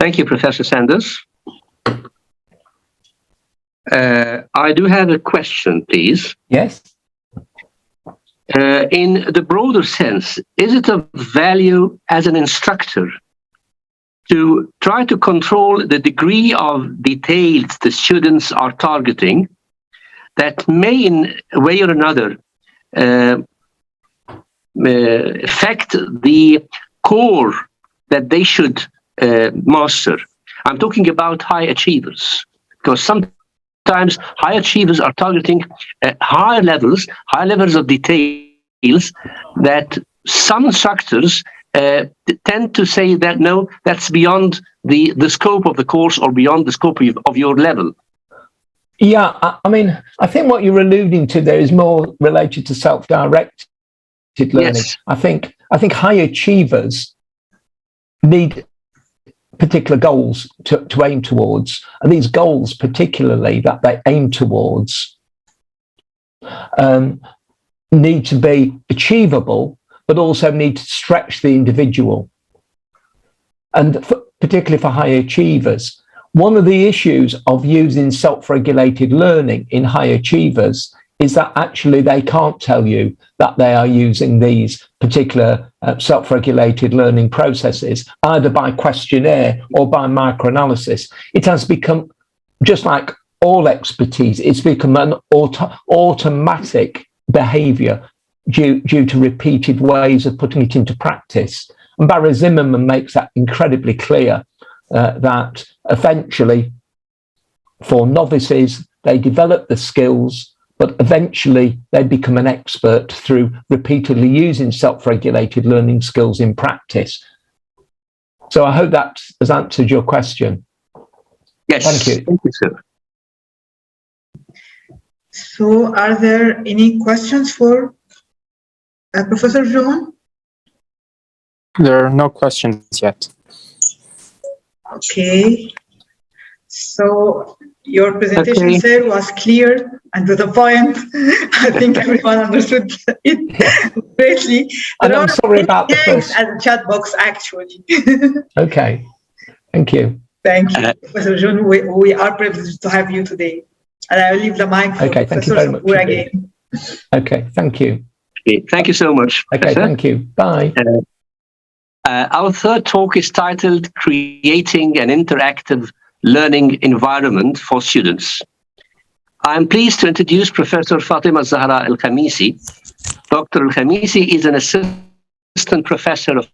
S3: Thank you, Professor Sanders. I do have a question, please.
S6: Yes.
S3: In the broader sense, is it of value as an instructor to try to control the degree of details the students are targeting that may, in a way or another, affect the core that they should master? I'm talking about high achievers, because sometimes high achievers are targeting higher levels of details that some instructors tend to say that no, that's beyond the scope of the course or beyond the scope of your level.
S6: Yeah, I mean, I think what you're alluding to there is more related to self-directed learning.
S3: Yes.
S6: I think high achievers need particular goals to aim towards, and these goals particularly that they aim towards need to be achievable, but also need to stretch the individual. And particularly for high achievers, one of the issues of using self-regulated learning in high achievers is that actually they can't tell you that they are using these particular self-regulated learning processes, either by questionnaire or by microanalysis. It has become, just like all expertise, it's become an automatic behaviour due to repeated ways of putting it into practice. And Barry Zimmerman makes that incredibly clear, that eventually for novices, they develop the skills, but eventually they become an expert through repeatedly using self-regulated learning skills in practice. So I hope that has answered your question.
S3: Yes.
S6: Thank you.
S3: Thank you, sir.
S1: So are there any questions for Professor John?
S7: There are no questions yet.
S1: Okay. So your presentation,
S3: Okay.
S1: sir, was clear and to the point. I think everyone understood it greatly.
S6: And
S1: There
S6: I'm
S1: are
S6: sorry about the
S1: thanks
S6: first.
S1: as a chat box, actually.
S6: Okay. Thank you.
S1: Thank you, Professor John. We are privileged to have you today. And I will leave the mic for
S6: Okay, thank you
S1: Professor
S6: very much
S1: Sabur
S6: indeed.
S1: again.
S6: Okay, thank you.
S3: Okay, thank you so much.
S6: Okay,
S3: Professor.
S6: thank you. Bye.
S3: Our third talk is titled Creating an Interactive Learning Environment for Students. I'm pleased to introduce Professor Fatima Zahra Al-Khamisi. Dr. Al-Khamisi is an assistant professor of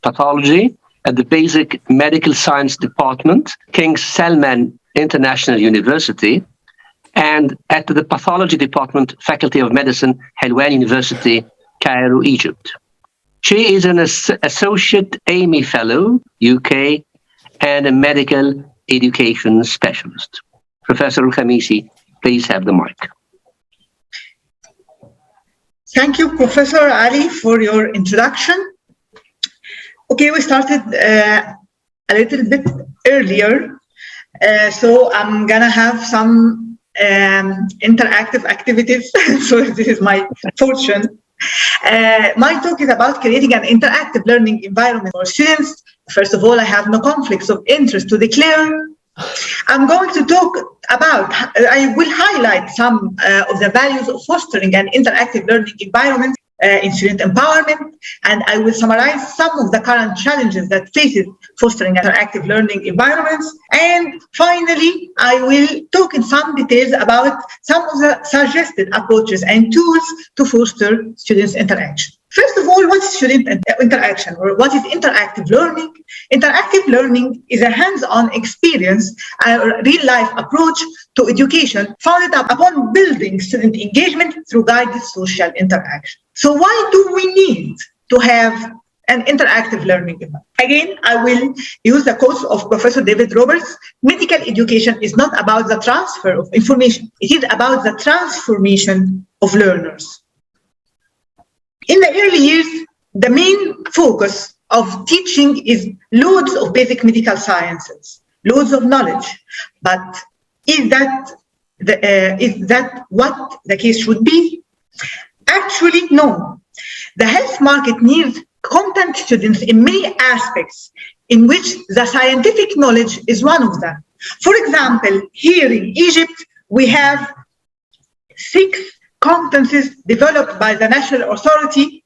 S3: pathology at the Basic Medical Science Department, King Salman International University, and at the Pathology Department, Faculty of Medicine, Helwan University, Cairo, Egypt. She is an Associate Amy Fellow, UK, and a Medical Education Specialist. Professor Al-Khamisi, please have the mic.
S1: Thank you, Professor Ali, for your introduction. Okay, we started a little bit earlier, so I'm gonna have some interactive activities. So this is my fortune. My talk is about creating an interactive learning environment for students. First of all, I have no conflicts of interest to declare. I'm going to talk about, I will highlight some of the values of fostering an interactive learning environment in student empowerment, and I will summarize some of the current challenges that faces fostering interactive learning environments. And finally, I will talk in some details about some of the suggested approaches and tools to foster students' interaction. First of all, what is student interaction, or what is interactive learning? Interactive learning is a hands-on experience, a real-life approach to education founded upon building student engagement through guided social interaction. So why do we need to have an interactive learning environment? Again, I will use the quotes of Professor David Roberts. Medical education is not about the transfer of information. It is about the transformation of learners. In the early years, the main focus of teaching is loads of basic medical sciences, loads of knowledge. But is that what the case should be? Actually, no. The health market needs competent students in many aspects, in which the scientific knowledge is one of them. For example, here in Egypt, we have 6 competencies developed by the National Authority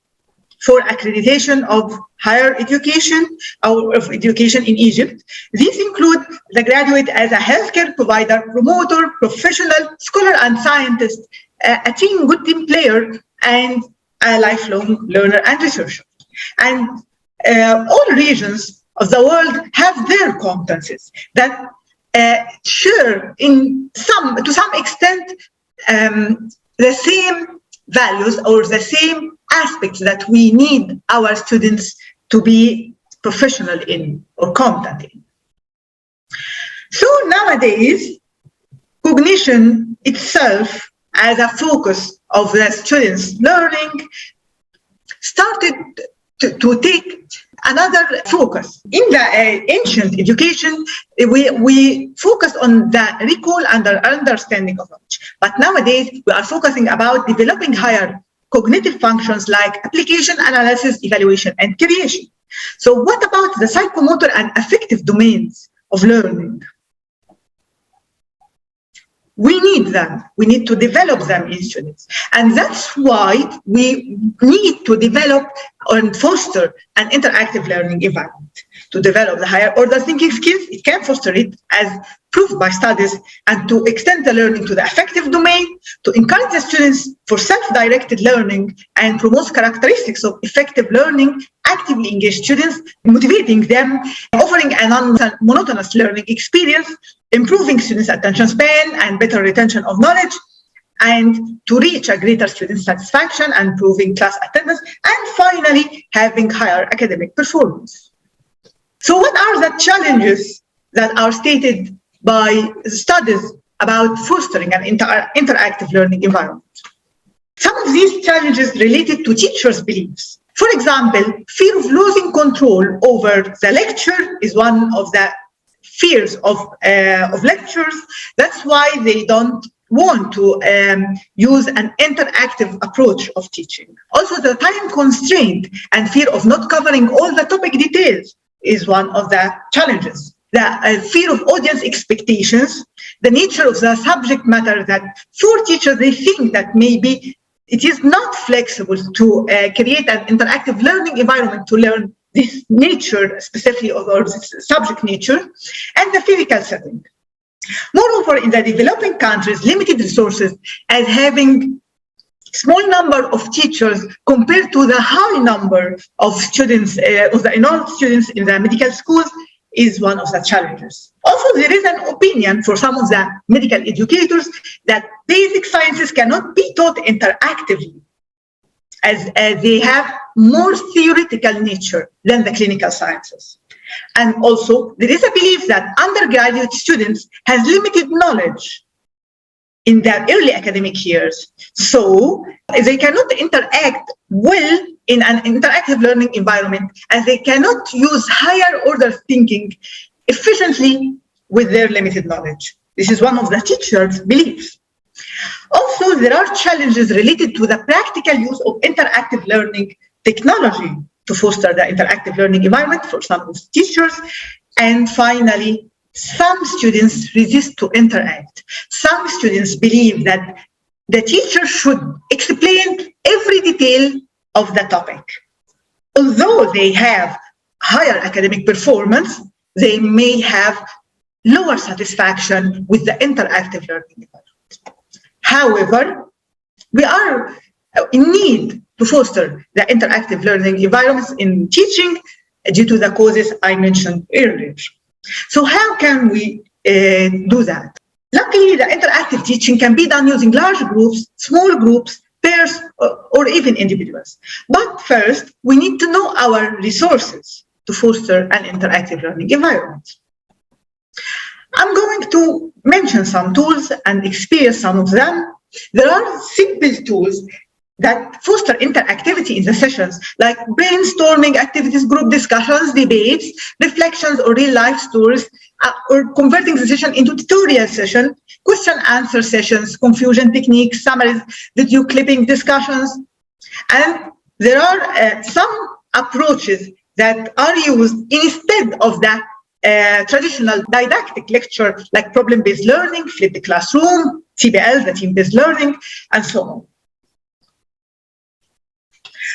S1: for Accreditation of Higher Education or of Education in Egypt. These include the graduate as a healthcare provider, promoter, professional, scholar and scientist, a good team player, and a lifelong learner and researcher. And all regions of the world have their competencies that share to some extent the same values or the same aspects that we need our students to be professional in or competent in. So nowadays, cognition itself as a focus of the students' learning started to take another focus. In the ancient education, we focused on the recall and the understanding of knowledge. But nowadays, we are focusing about developing higher cognitive functions like application, analysis, evaluation, and creation. So what about the psychomotor and affective domains of learning? We need them. We need to develop them in students. And that's why we need to develop and foster an interactive learning environment. To develop the higher order thinking skills, it can foster it as proved by studies, and to extend the learning to the affective domain, to encourage the students for self-directed learning and promote characteristics of effective learning, actively engage students, motivating them, offering a non-monotonous learning experience, improving students' attention span and better retention of knowledge, and to reach a greater student satisfaction and improving class attendance, and finally, having higher academic performance. So what are the challenges that are stated by studies about fostering an interactive learning environment? Some of these challenges related to teachers' beliefs. For example, fear of losing control over the lecture is one of the fears of lectures. That's why they don't want to use an interactive approach of teaching. Also, the time constraint and fear of not covering all the topic details is one of the challenges. The fear of audience expectations, the nature of the subject matter, that for teachers, they think that maybe it is not flexible to create an interactive learning environment to learn this nature, specifically or this subject nature, and the physical setting. Moreover, in the developing countries, limited resources as having small number of teachers compared to the high number of students, of the enrolled students in the medical schools, is one of the challenges. Also, there is an opinion for some of the medical educators that basic sciences cannot be taught interactively, as they have more theoretical nature than the clinical sciences. And also, there is a belief that undergraduate students has limited knowledge in their early academic years. So they cannot interact well in an interactive learning environment, as they cannot use higher order thinking efficiently with their limited knowledge. This is one of the teachers' beliefs. Also, there are challenges related to the practical use of interactive learning technology to foster the interactive learning environment for some of the teachers. And finally, some students resist to interact. Some students believe that the teacher should explain every detail of the topic. Although they have higher academic performance, they may have lower satisfaction with the interactive learning environment. However, we are in need to foster the interactive learning environments in teaching due to the causes I mentioned earlier. So how can we do that? Luckily, the interactive teaching can be done using large groups, small groups, pairs, or even individuals. But first, we need to know our resources to foster an interactive learning environment. I'm going to mention some tools and experience some of them. There are simple tools that foster interactivity in the sessions, like brainstorming activities, group discussions, debates, reflections, or real-life stories, or converting the session into tutorial session, question-answer sessions, confusion techniques, summaries, video clipping discussions. And there are some approaches that are used instead of the traditional didactic lecture, like problem-based learning, flipped classroom, TBL, the team-based learning, and so on.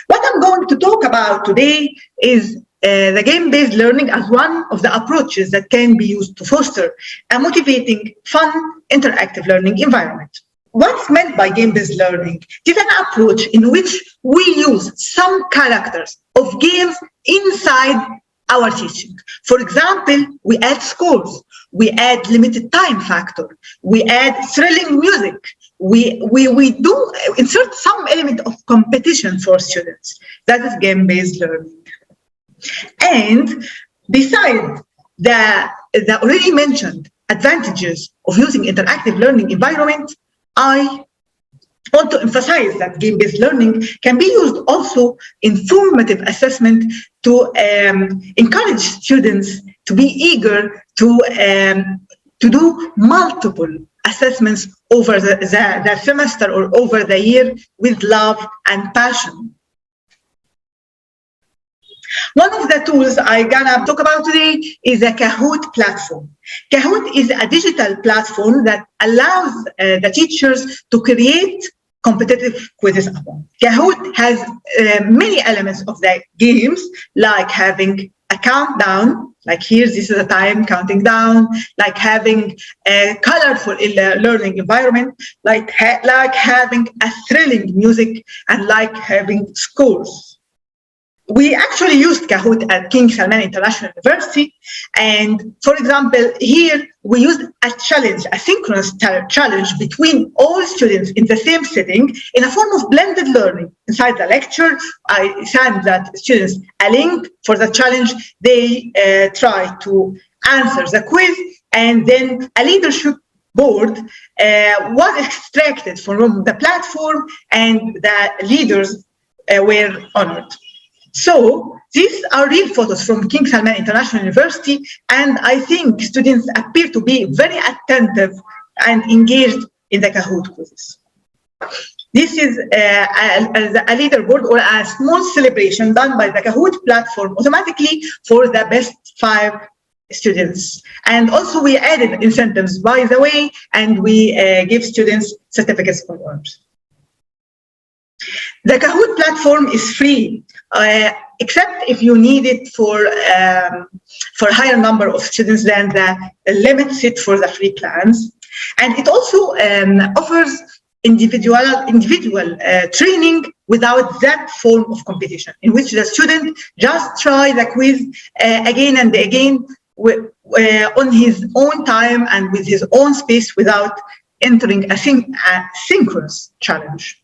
S1: What I'm going to talk about today is the game-based learning as one of the approaches that can be used to foster a motivating, fun, interactive learning environment. What's meant by game-based learning is an approach in which we use some characters of games inside our teaching. For example, we add scores, we add limited time factor, we add thrilling music, we do insert some element of competition for students. That is game-based learning. And besides the already mentioned advantages of using interactive learning environment, I want to emphasize that game-based learning can be used also in formative assessment to encourage students to be eager to do multiple assessments over the semester or over the year with love and passion. One of the tools I'm gonna talk about today is the Kahoot platform. Kahoot is a digital platform that allows the teachers to create competitive quizzes upon. Kahoot has many elements of the games, like having a countdown, like here, this is a time counting down, like having a colorful learning environment, like having a thrilling music, and like having scores. We actually used Kahoot at King Salman International University. And for example, here we used a challenge, a synchronous challenge between all students in the same setting in a form of blended learning. Inside the lecture, I sent that students a link for the challenge. They try to answer the quiz, and then a leadership board was extracted from the platform, and the leaders were honored. So these are real photos from King Salman International University, and I think students appear to be very attentive and engaged in the Kahoot quizzes. This is a leaderboard or a small celebration done by the Kahoot platform automatically for the best 5 students. And also we added incentives, by the way, and we give students certificates for works. The Kahoot platform is free, except if you need it for a higher number of students than the limit set for the free plans. And it also offers individual training without that form of competition, in which the student just try the quiz again and again on his own time and with his own space without entering a synchronous challenge.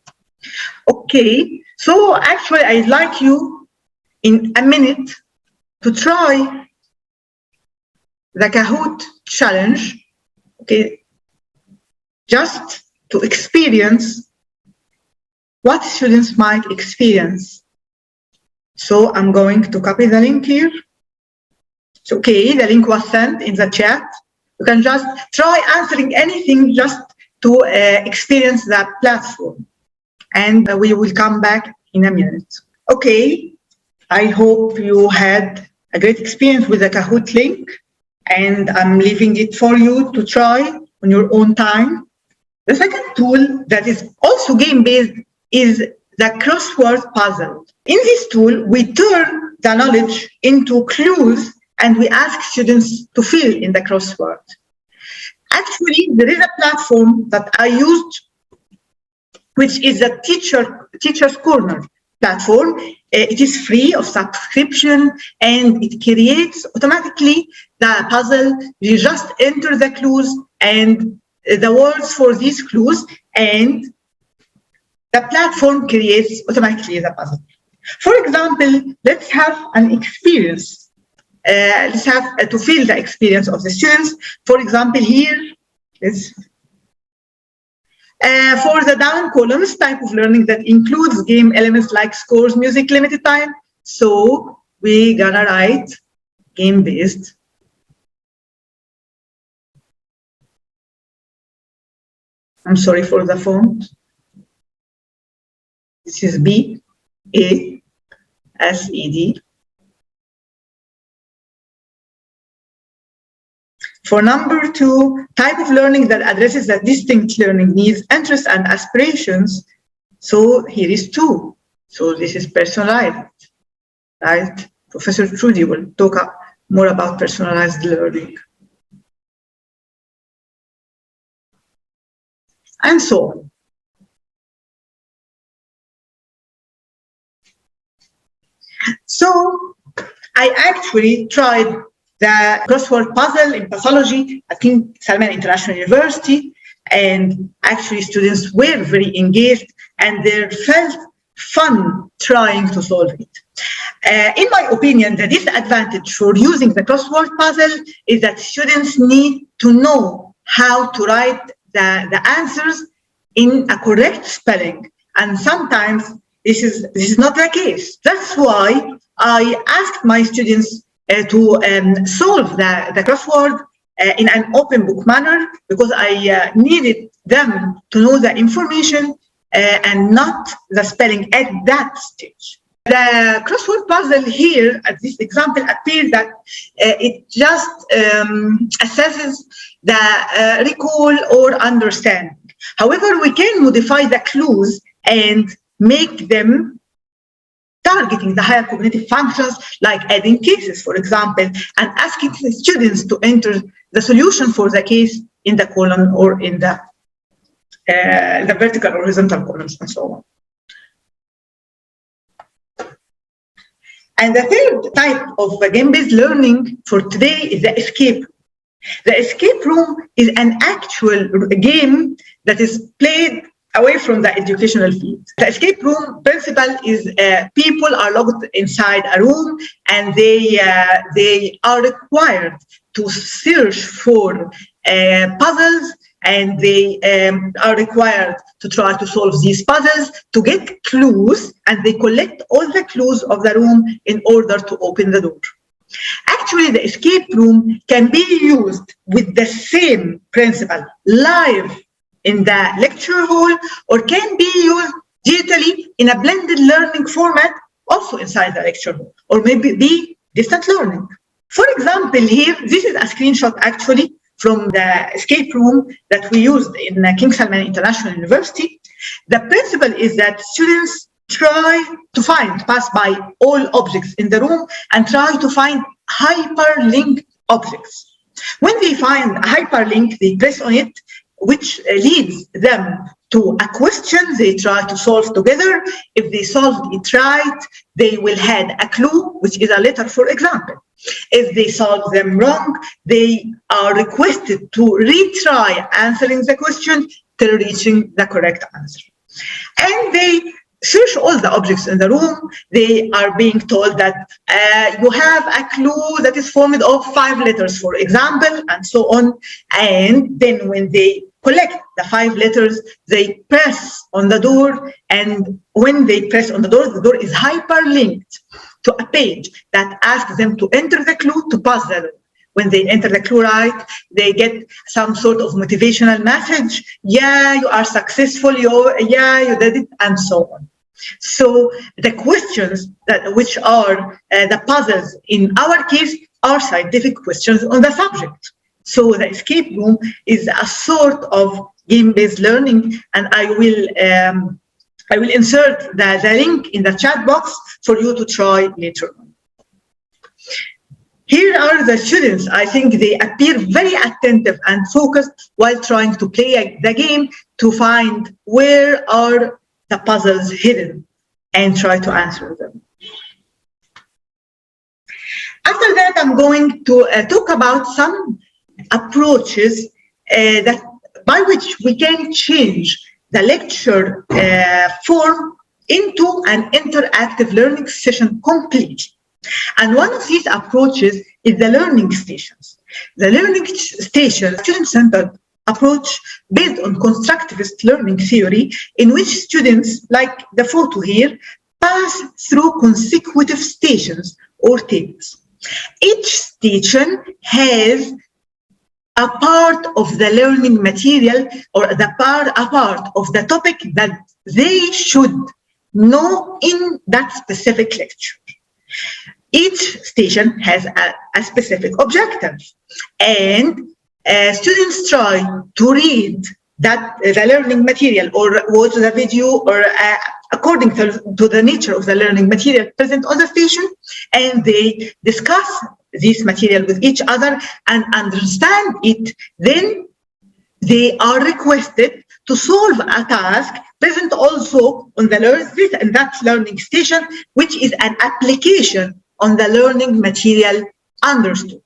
S1: Okay, so actually I'd like you in a minute to try the Kahoot challenge, okay, just to experience what students might experience. So I'm going to copy the link here. So, okay, the link was sent in the chat. You can just try answering anything just to experience that platform. And we will come back in a minute. Okay, I hope you had a great experience with the Kahoot link, and I'm leaving it for you to try on your own time. The second tool that is also game-based is the crossword puzzle. In this tool, we turn the knowledge into clues and we ask students to fill in the crossword. Actually, there is a platform that I used, which is the Teacher's Corner platform. It is free of subscription and it creates automatically the puzzle. You just enter the clues and the words for these clues, and the platform creates automatically the puzzle. For example, let's have an experience. Let's have to feel the experience of the students. For example, here is for the down columns, type of learning that includes game elements like scores, music, limited time. So we're gonna write game-based. I'm sorry for the font. This is BASED. For number 2, type of learning that addresses the distinct learning needs, interests, and aspirations. So here is 2. So this is personalized, right? Professor Trudy will talk more about personalized learning. And so on. So I actually tried the crossword puzzle in pathology at King Salman International University, and actually students were very engaged and they felt fun trying to solve it. In my opinion, the disadvantage for using the crossword puzzle is that students need to know how to write the answers in a correct spelling, and sometimes this is not the case. That's why I asked my students to solve the crossword in an open book manner, because I needed them to know the information and not the spelling at that stage. The crossword puzzle here, at this example, appears that it just assesses the recall or understanding. However, we can modify the clues and make them targeting the higher cognitive functions, like adding cases, for example, and asking the students to enter the solution for the case in the column or in the vertical or horizontal columns, and so on. And the third type of game-based learning for today is the escape room. The escape room is an actual game that is played away from the educational field. The escape room principle is people are locked inside a room and they are required to search for puzzles and they are required to try to solve these puzzles to get clues, and they collect all the clues of the room in order to open the door. Actually, the escape room can be used with the same principle live in the lecture hall, or can be used digitally in a blended learning format also inside the lecture hall, or maybe be distant learning. For example, here, this is a screenshot actually from the escape room that we used in King Salman International University. The principle is that students try to pass by all objects in the room and try to find hyperlinked objects. When they find a hyperlink, they press on it, which leads them to a question they try to solve together. If they solved it right, they will have a clue, which is a letter, for example. If they solve them wrong, they are requested to retry answering the question till reaching the correct answer. And they search all the objects in the room. They are being told that you have a clue that is formed of 5 letters, for example, and so on. And then when they collect the 5 letters, they press on the door, and when they press on the door is hyperlinked to a page that asks them to enter the clue to pass the door. When they enter the clue right, they get some sort of motivational message. Yeah, you are successful. Yeah, you did it, and so on. So the questions which are the puzzles in our case are scientific questions on the subject. So the escape room is a sort of game-based learning, and I will insert the link in the chat box for you to try later on. Here are the students. I think they appear very attentive and focused while trying to play the game to find where are the puzzles hidden and try to answer them. After that, I'm going to talk about some approaches by which we can change the lecture form into an interactive learning session completely. And one of these approaches is the learning stations. The learning station, student-centered approach based on constructivist learning theory, in which students, like the photo here, pass through consecutive stations or tables. Each station has a part of the learning material or a part of the topic that they should know in that specific lecture. Each station has a specific objective, and students try to read the learning material or watch the video or according to the nature of the learning material present on the station, and they discuss this material with each other and understand it. Then they are requested to solve a task present also on that learning station, which is an application on the learning material understood.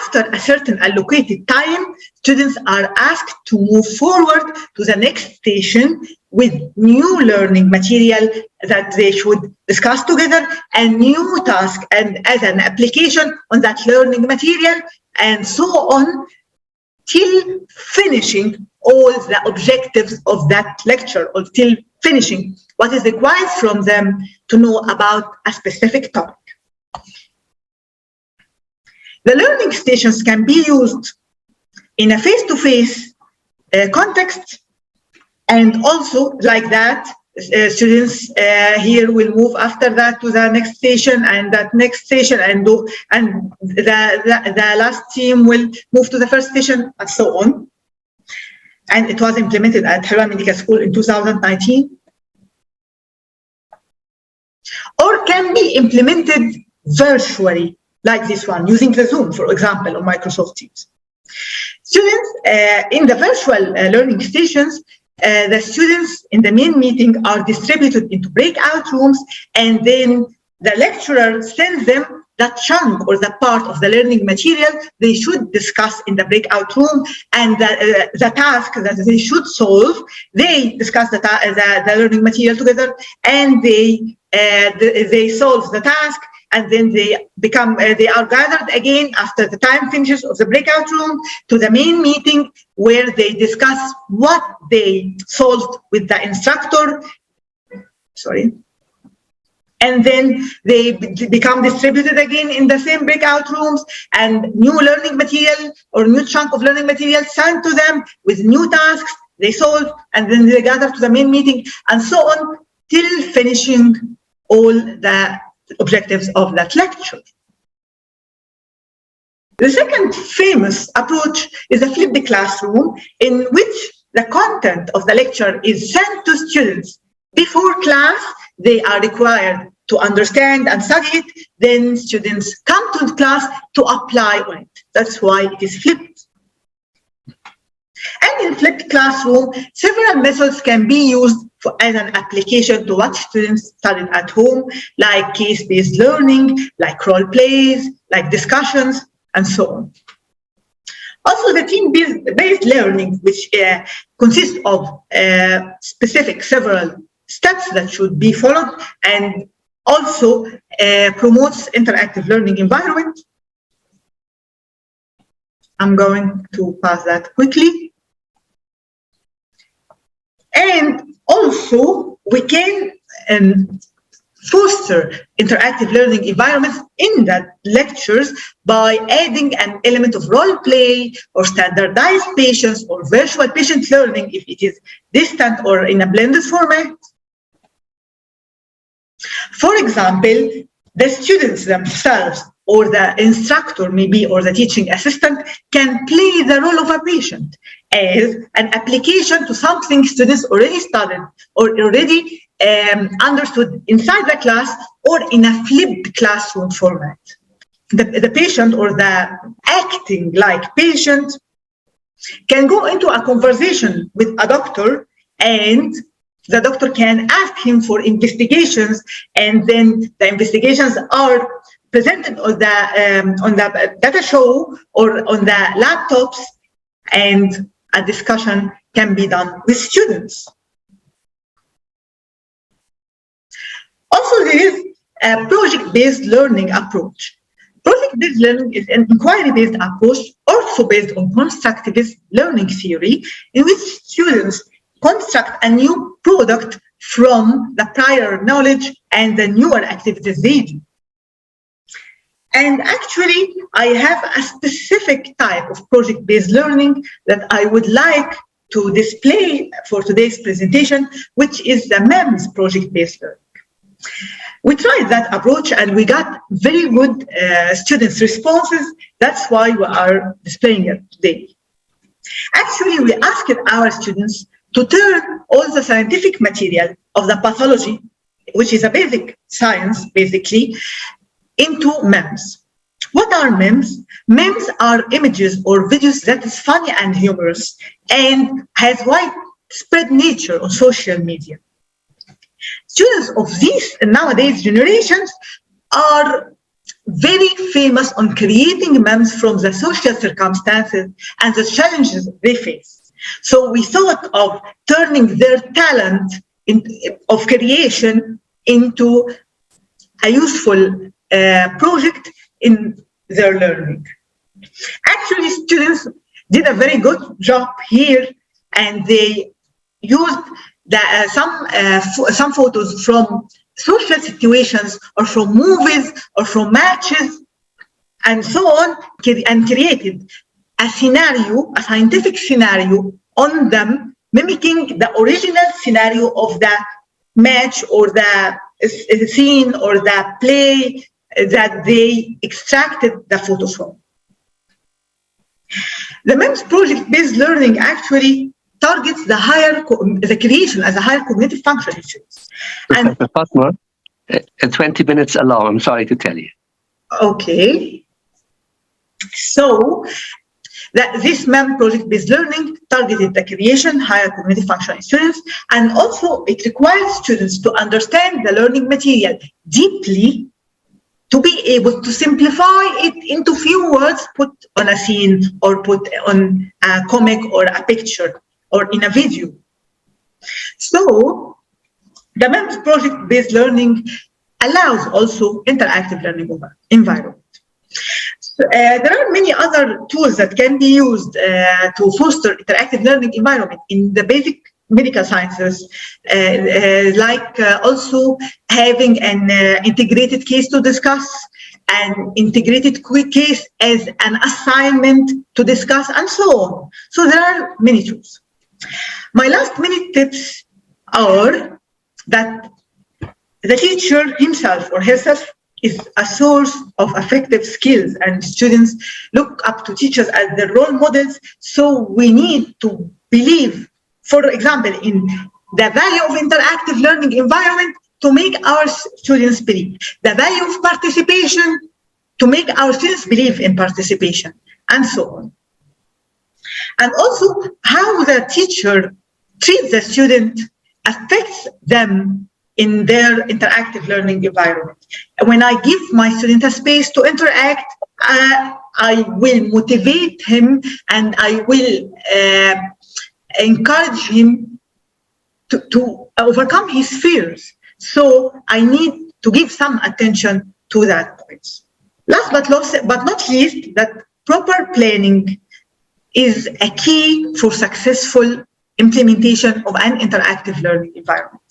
S1: After a certain allocated time, students are asked to move forward to the next station with new learning material that they should discuss together, and new task and as an application on that learning material, and so on, till finishing all the objectives of that lecture, or till finishing what is required from them to know about a specific topic. The learning stations can be used in a face-to-face context, and also like that, students here will move after that to the next station and that next station, and the last team will move to the first station, and so on. And it was implemented at Helwan Medical School in 2019. Or can be implemented virtually, like this one, using the Zoom, for example, on Microsoft Teams. Students in the virtual learning stations, the students in the main meeting are distributed into breakout rooms, and then the lecturer sends them that chunk or the part of the learning material they should discuss in the breakout room, and the task that they should solve. They discuss the learning material together, and they solve the task, and then they are gathered again after the time finishes of the breakout room to the main meeting, where they discuss what they solved with the instructor. And then they become distributed again in the same breakout rooms, and new learning material or new chunk of learning material sent to them with new tasks they solve, and then they gather to the main meeting, and so on, till finishing all the objectives of that lecture. The second famous approach is the flipped classroom, in which the content of the lecture is sent to students before class. They are required to understand and study it. Then students come to the class to apply on it. That's why it is flipped. And in flipped classroom, several methods can be used as an application to what students studied at home, like case-based learning, like role plays, like discussions, and so on. Also, the team-based learning, which consists of specific several steps that should be followed, and also promotes interactive learning environment. I'm going to pass that quickly. And also, we can foster interactive learning environments in the lectures by adding an element of role play or standardized patients or virtual patient learning if it is distant or in a blended format. For example, the students themselves or the instructor maybe or the teaching assistant can play the role of a patient as an application to something students already studied or already understood inside the class or in a flipped classroom format. The patient or the acting like patient can go into a conversation with a doctor, and the doctor can ask him for investigations, and then the investigations are presented on the data show or on the laptops, and a discussion can be done with students. Also, there is a project-based learning approach. Project-based learning is an inquiry-based approach, also based on constructivist learning theory, in which students construct a new product from the prior knowledge and the newer activities they do. And actually, I have a specific type of project-based learning that I would like to display for today's presentation, which is the MEMS project-based learning. We tried that approach and we got very good students' responses. That's why we are displaying it today. Actually, we asked our students to turn all the scientific material of the pathology, which is a basic science, basically, into memes. What are memes? Memes are images or videos that is funny and humorous and has widespread nature on social media. Students of these nowadays generations are very famous on creating memes from the social circumstances and the challenges they face. So we thought of turning their talent of creation into a useful project in their learning. Actually, students did a very good job here, and they used some photos from social situations or from movies or from matches and so on, and created a scenario, a scientific scenario on them, mimicking the original scenario of the match or the scene or the play that they extracted the photos from. The MEMS project-based learning actually targets the creation as a higher cognitive function in students. And
S3: Fatma, 20 minutes alone, I'm sorry to tell you.
S1: Okay. So this MEM project-based learning targeted the creation, higher cognitive function in students, and also it requires students to understand the learning material deeply to be able to simplify it into few words, put on a scene or put on a comic or a picture or in a video. So the MEMS project-based learning allows also interactive learning environment. So, there are many other tools that can be used to foster interactive learning environment in the basic medical sciences, like also having an integrated case to discuss, an integrated quick case as an assignment to discuss, and so on. So there are many tools. My last minute tips are that the teacher himself or herself is a source of effective skills, and students look up to teachers as their role models. So we need to believe, for example, in the value of interactive learning environment to make our students believe, the value of participation to make our students believe in participation, and so on. And also how the teacher treats the student affects them in their interactive learning environment. When I give my student a space to interact, I will motivate him and I will encourage him to overcome his fears. So I need to give some attention to that point. Last but not least, that proper planning is a key for successful implementation of an interactive learning environment.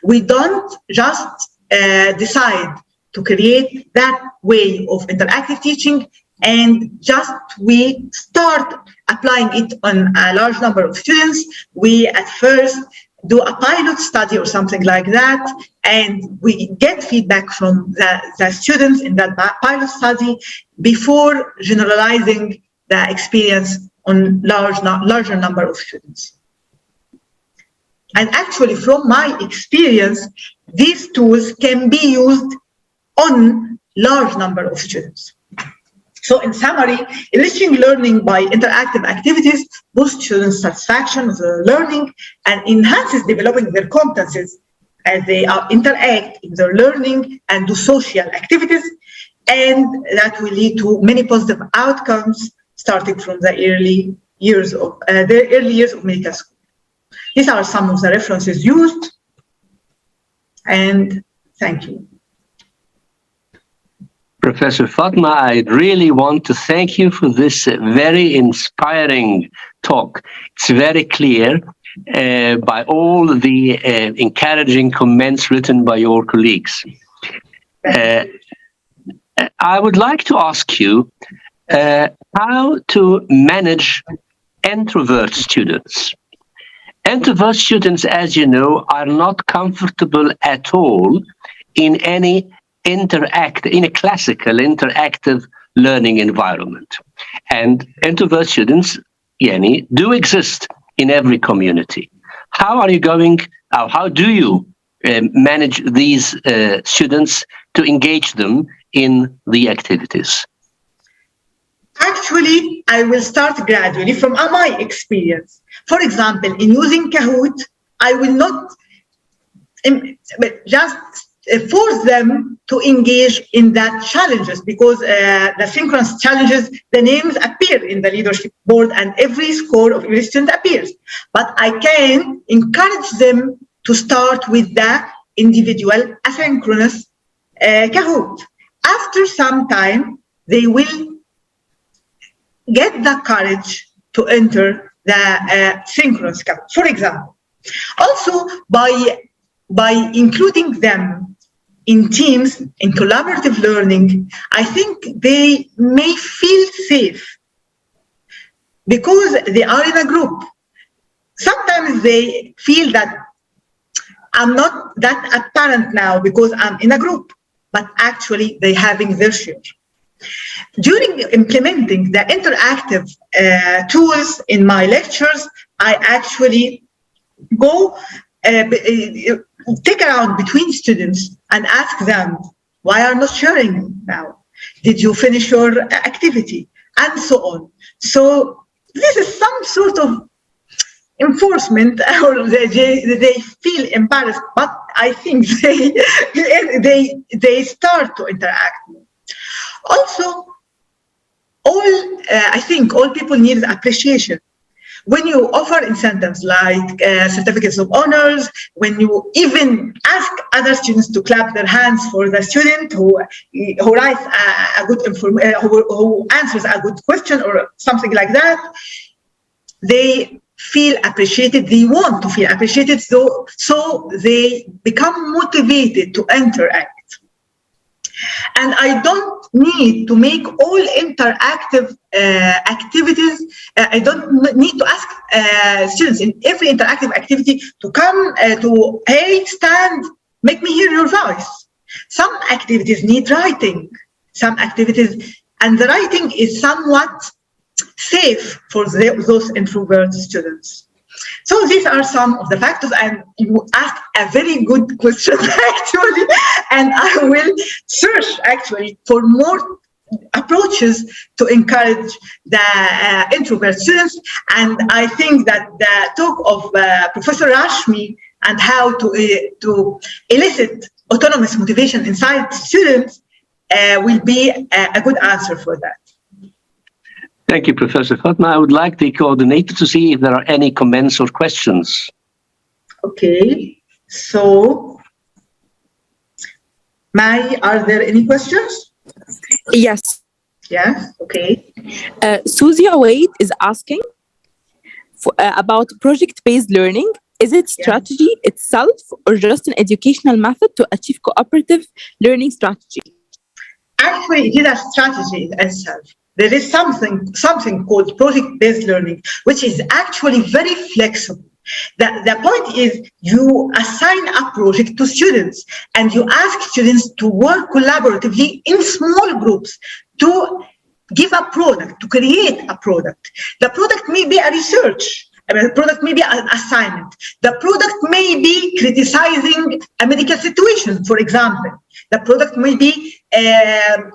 S1: We don't just decide to create that way of interactive teaching and just we start applying it on a large number of students. We at first do a pilot study or something like that, and we get feedback from the students in that pilot study before generalizing the experience on larger number of students. And actually, from my experience, these tools can be used on large number of students. So in summary, enriching learning by interactive activities boosts students' satisfaction with their learning and enhances developing their competencies as they interact in their learning and do social activities, and that will lead to many positive outcomes starting from the early years of medical school. These are some of the references used, and thank you.
S3: Professor Fatma, I really want to thank you for this very inspiring talk. It's very clear by all the encouraging comments written by your colleagues. I would like to ask you how to manage introvert students. Introvert students, as you know, are not comfortable at all in any in a classical interactive learning environment. And introvert students, Yani, do exist in every community. How do you manage these students to engage them in the activities?
S1: Actually, I will start gradually from my experience. For example, in using Kahoot, I will not just force them to engage in that challenges, because the synchronous challenges, the names appear in the leadership board and every score of every student appears. But I can encourage them to start with the individual asynchronous Kahoot. After some time, they will get the courage to enter the synchronous Kahoot. For example, also by including them in teams, in collaborative learning, I think they may feel safe because they are in a group. Sometimes they feel that I'm not that apparent now because I'm in a group, but actually they're having their share. During implementing the interactive tools in my lectures, I actually go take around between students and ask them, why are not sharing now? Did you finish your activity? And so on. So this is some sort of enforcement, or they feel embarrassed, but I think they start to interact. Also, I think all people need appreciation. when you offer incentives like certificates of honors, when you even ask other students to clap their hands for the student who writes a good who answers a good question or something like that, they feel appreciated. They want to feel appreciated, so they become motivated to interact. And I don't need to make all interactive activities. I don't need to ask students in every interactive activity to come to, hey, stand, make me hear your voice. Some activities need writing. Some activities, and the writing is somewhat safe for those introverted students. So these are some of the factors, and you asked a very good question actually, and I will search actually for more approaches to encourage the introvert students. And I think that the talk of Professor Rashmi and how to elicit autonomous motivation inside students will be a good answer for that.
S3: Thank you, Professor Fatma. I would like the coordinator to see if there are any comments or questions.
S1: Okay, so Mai, are there any questions?
S8: Yes.
S1: Yes, okay.
S8: Susie Wade is asking about project-based learning. Is it strategy itself or just an educational method to achieve cooperative learning strategy?
S1: Actually, it is a strategy itself. There is something called project-based learning, which is actually very flexible. The point is you assign a project to students and you ask students to work collaboratively in small groups to give a product, to create a product. The product may be a research. The product may be an assignment. The product may be criticizing a medical situation, for example. The product may be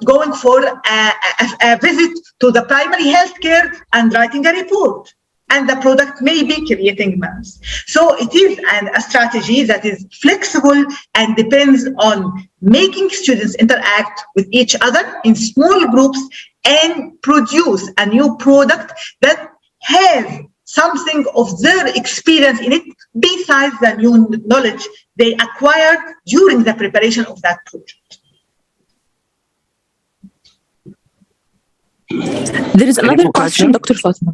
S1: going for a visit to the primary healthcare and writing a report. And the product may be creating maps. So it is a strategy that is flexible and depends on making students interact with each other in small groups and produce a new product that has something of their experience in it besides the new knowledge they acquired during the preparation of that project.
S8: There is another question, Dr. Fatma.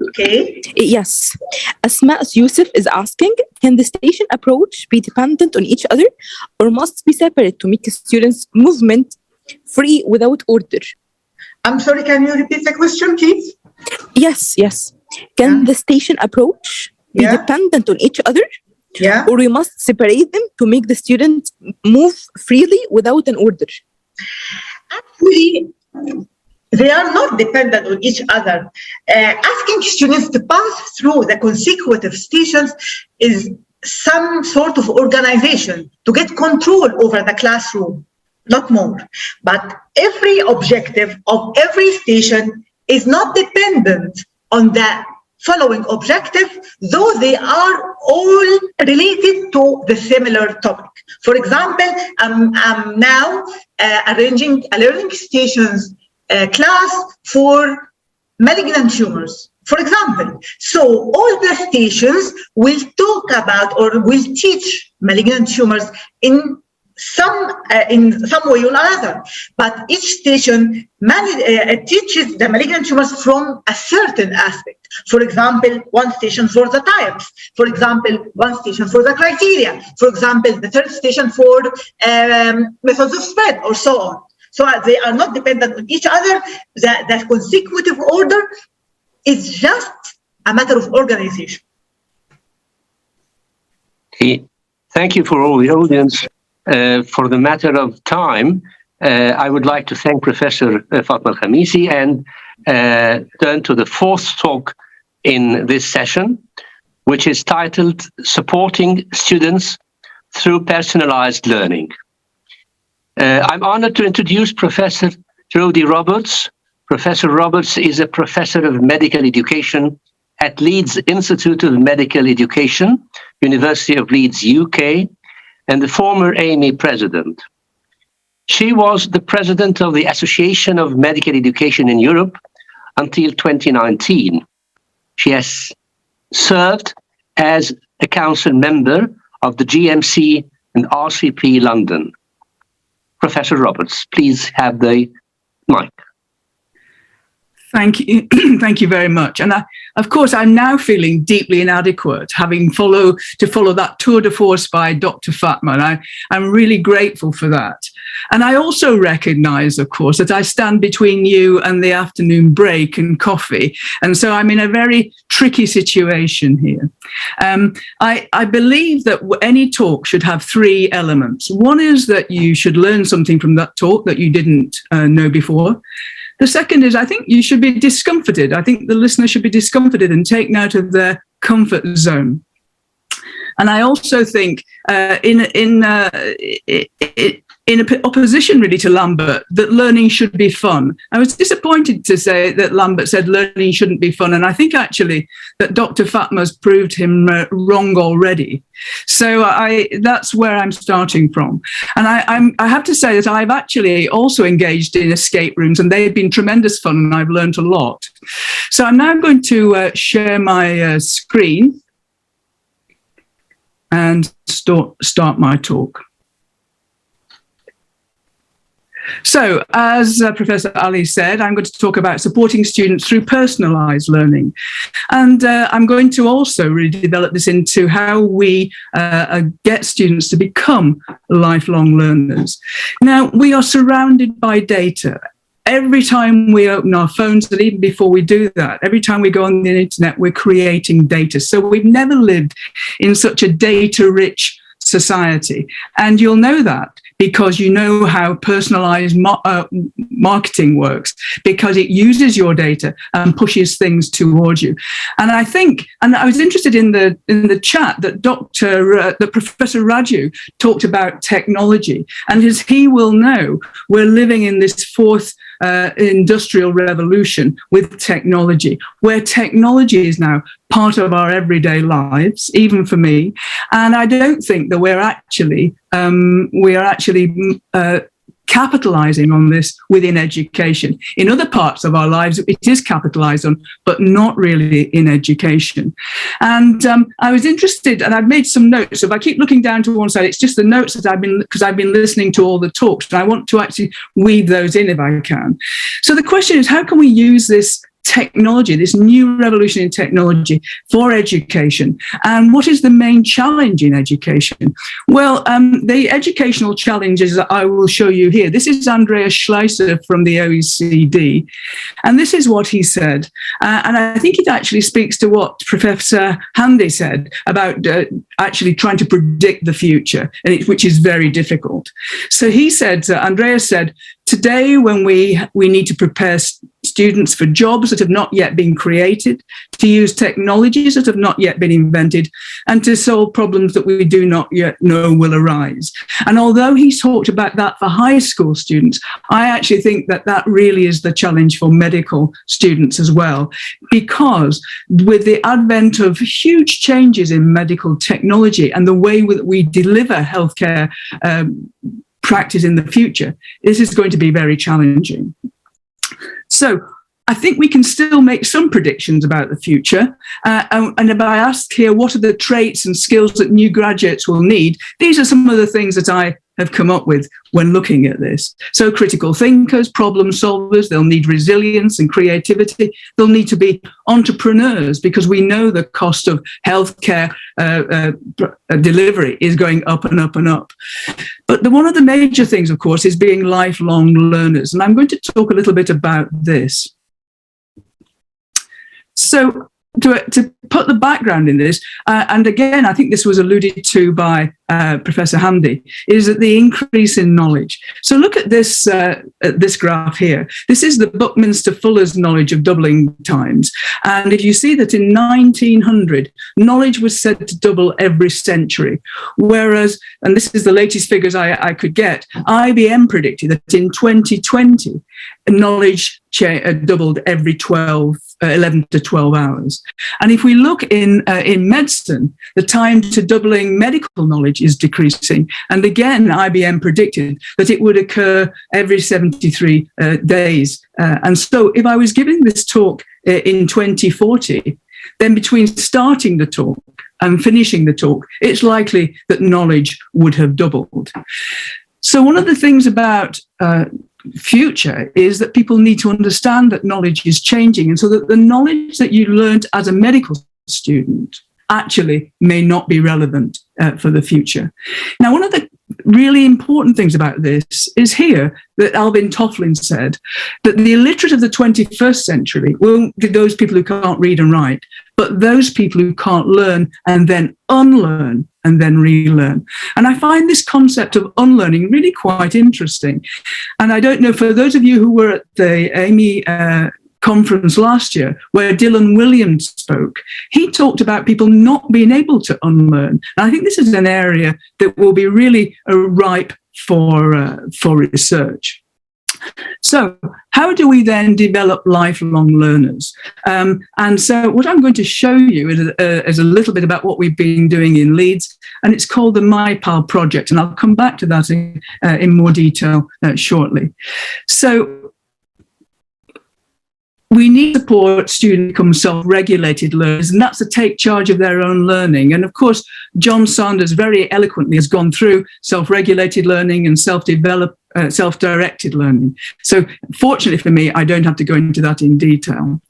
S1: Okay.
S8: Yes. Asma Yusuf is asking, can the station approach be dependent on each other or must be separate to make students' movement free without order?
S1: I'm sorry, can you repeat the question, please?
S8: Yes. Can the station approach be dependent on each other? Or we must separate them to make the students move freely without an order?
S1: Actually, they are not dependent on each other. Asking students to pass through the consecutive stations is some sort of organization to get control over the classroom, not more. But every objective of every station is not dependent on the following objective, though they are all related to the similar topic. For example, I'm now arranging a learning stations class for malignant tumors, for example. So all the stations will talk about or will teach malignant tumors in some way or another, but each station teaches the malignant tumors from a certain aspect. For example, one station for the types, for example, one station for the criteria, for example, the third station for methods of spread, or so on. So they are not dependent on each other. The consecutive order is just a matter of organization.
S3: Okay. Thank you for all the audience. For the matter of time, I would like to thank Professor Fatma Khamisi and turn to the fourth talk in this session, which is titled Supporting Students Through Personalized Learning. I'm honored to introduce Professor Jody Roberts. Professor Roberts is a professor of medical education at Leeds Institute of Medical Education, University of Leeds, UK, and the former AME president. She was the president of the Association of Medical Education in Europe until 2019. She has served as a council member of the GMC and RCP London. Professor Roberts, please have the mic.
S9: Thank you. Thank you very much. And of course, I'm now feeling deeply inadequate, having followed that tour de force by Dr. Fatma. And I'm really grateful for that. And I also recognize, of course, that I stand between you and the afternoon break and coffee. And so I'm in a very tricky situation here. I believe that any talk should have three elements. One is that you should learn something from that talk that you didn't know before. The second is, I think you should be discomforted. I think the listener should be discomforted and taken out of their comfort zone. And I also think in opposition really to Lambert, that learning should be fun. I was disappointed to say that Lambert said learning shouldn't be fun. And I think actually that Dr. Fatma's proved him wrong already. So that's where I'm starting from. And I have to say that I've actually also engaged in escape rooms, and they've been tremendous fun, and I've learned a lot. So I'm now going to share my screen and start my talk. So, as Professor Ali said, I'm going to talk about supporting students through personalised learning. And I'm going to also really develop this into how we get students to become lifelong learners. Now, we are surrounded by data. Every time we open our phones, and even before we do that, every time we go on the internet, we're creating data. So we've never lived in such a data-rich society. And you'll know that because you know how personalized marketing works, because it uses your data and pushes things towards you. And I think, and I was interested in the chat that that Professor Raju talked about technology. And as he will know, we're living in this fourth industrial revolution with technology, where technology is now part of our everyday lives, even for me. And I don't think that we're actually capitalizing on this within education. In other parts of our lives, it is capitalized on, but not really in education. And I was interested, and I've made some notes. So if I keep looking down to one side, it's just the notes that because I've been listening to all the talks, and I want to actually weave those in if I can. So the question is, how can we use this technology, this new revolution in technology, for education? And what is the main challenge in education? Well, the educational challenges that I will show you here. This is Andreas Schleicher from the OECD, and this is what he said. And I think it actually speaks to what Professor Handy said about actually trying to predict the future, which is very difficult. So he said, Andreas said, today, when we need to prepare students for jobs that have not yet been created, to use technologies that have not yet been invented, and to solve problems that we do not yet know will arise. And although he talked about that for high school students, I actually think that that really is the challenge for medical students as well, because with the advent of huge changes in medical technology and the way that we deliver healthcare practice in the future, this is going to be very challenging. So I think we can still make some predictions about the future. And if I ask here, what are the traits and skills that new graduates will need? These are some of the things that I have come up with when looking at this. So critical thinkers, problem solvers, they'll need resilience and creativity. They'll need to be entrepreneurs, because we know the cost of healthcare delivery is going up and up and up. But one of the major things, of course, is being lifelong learners. And I'm going to talk a little bit about this. So to put the background in this, and again, I think this was alluded to by Professor Hamdi, is that the increase in knowledge. So look at this graph here. This is the Buckminster Fuller's knowledge of doubling times. And if you see that in 1900, knowledge was said to double every century. Whereas, and this is the latest figures I could get, IBM predicted that in 2020, knowledge doubled every 11 to 12 hours. And if we look in medicine, the time to doubling medical knowledge is decreasing. And again, IBM predicted that it would occur every 73 days. And so if I was giving this talk in 2040, then between starting the talk and finishing the talk, it's likely that knowledge would have doubled. So one of the things about future is that people need to understand that knowledge is changing, and so that the knowledge that you learned as a medical student actually may not be relevant for the future. Now, one of the really important things about this is here that Alvin Tofflin said that the illiterate of the 21st century won't be those people who can't read and write, but those people who can't learn and then unlearn and then relearn. And I find this concept of unlearning really quite interesting. And I don't know, for those of you who were at the Amy conference last year where Dylan Williams spoke, he talked about people not being able to unlearn. And I think this is an area that will be really ripe for research. So how do we then develop lifelong learners? And so what I'm going to show you is a little bit about what we've been doing in Leeds, and it's called the MyPal project. And I'll come back to that in more detail shortly. So we need to support students become self-regulated learners, and that's to take charge of their own learning. And of course, John Sanders very eloquently has gone through self-regulated learning and self-directed learning. So fortunately for me, I don't have to go into that in detail.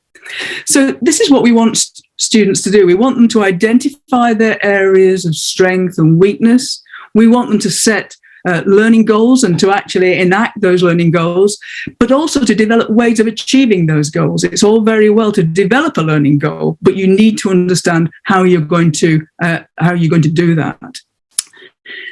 S9: So this is what we want students to do. We want them to identify their areas of strength and weakness. We want them to set learning goals and to actually enact those learning goals, but also to develop ways of achieving those goals. It's all very well to develop a learning goal, but you need to understand how you're going to do that.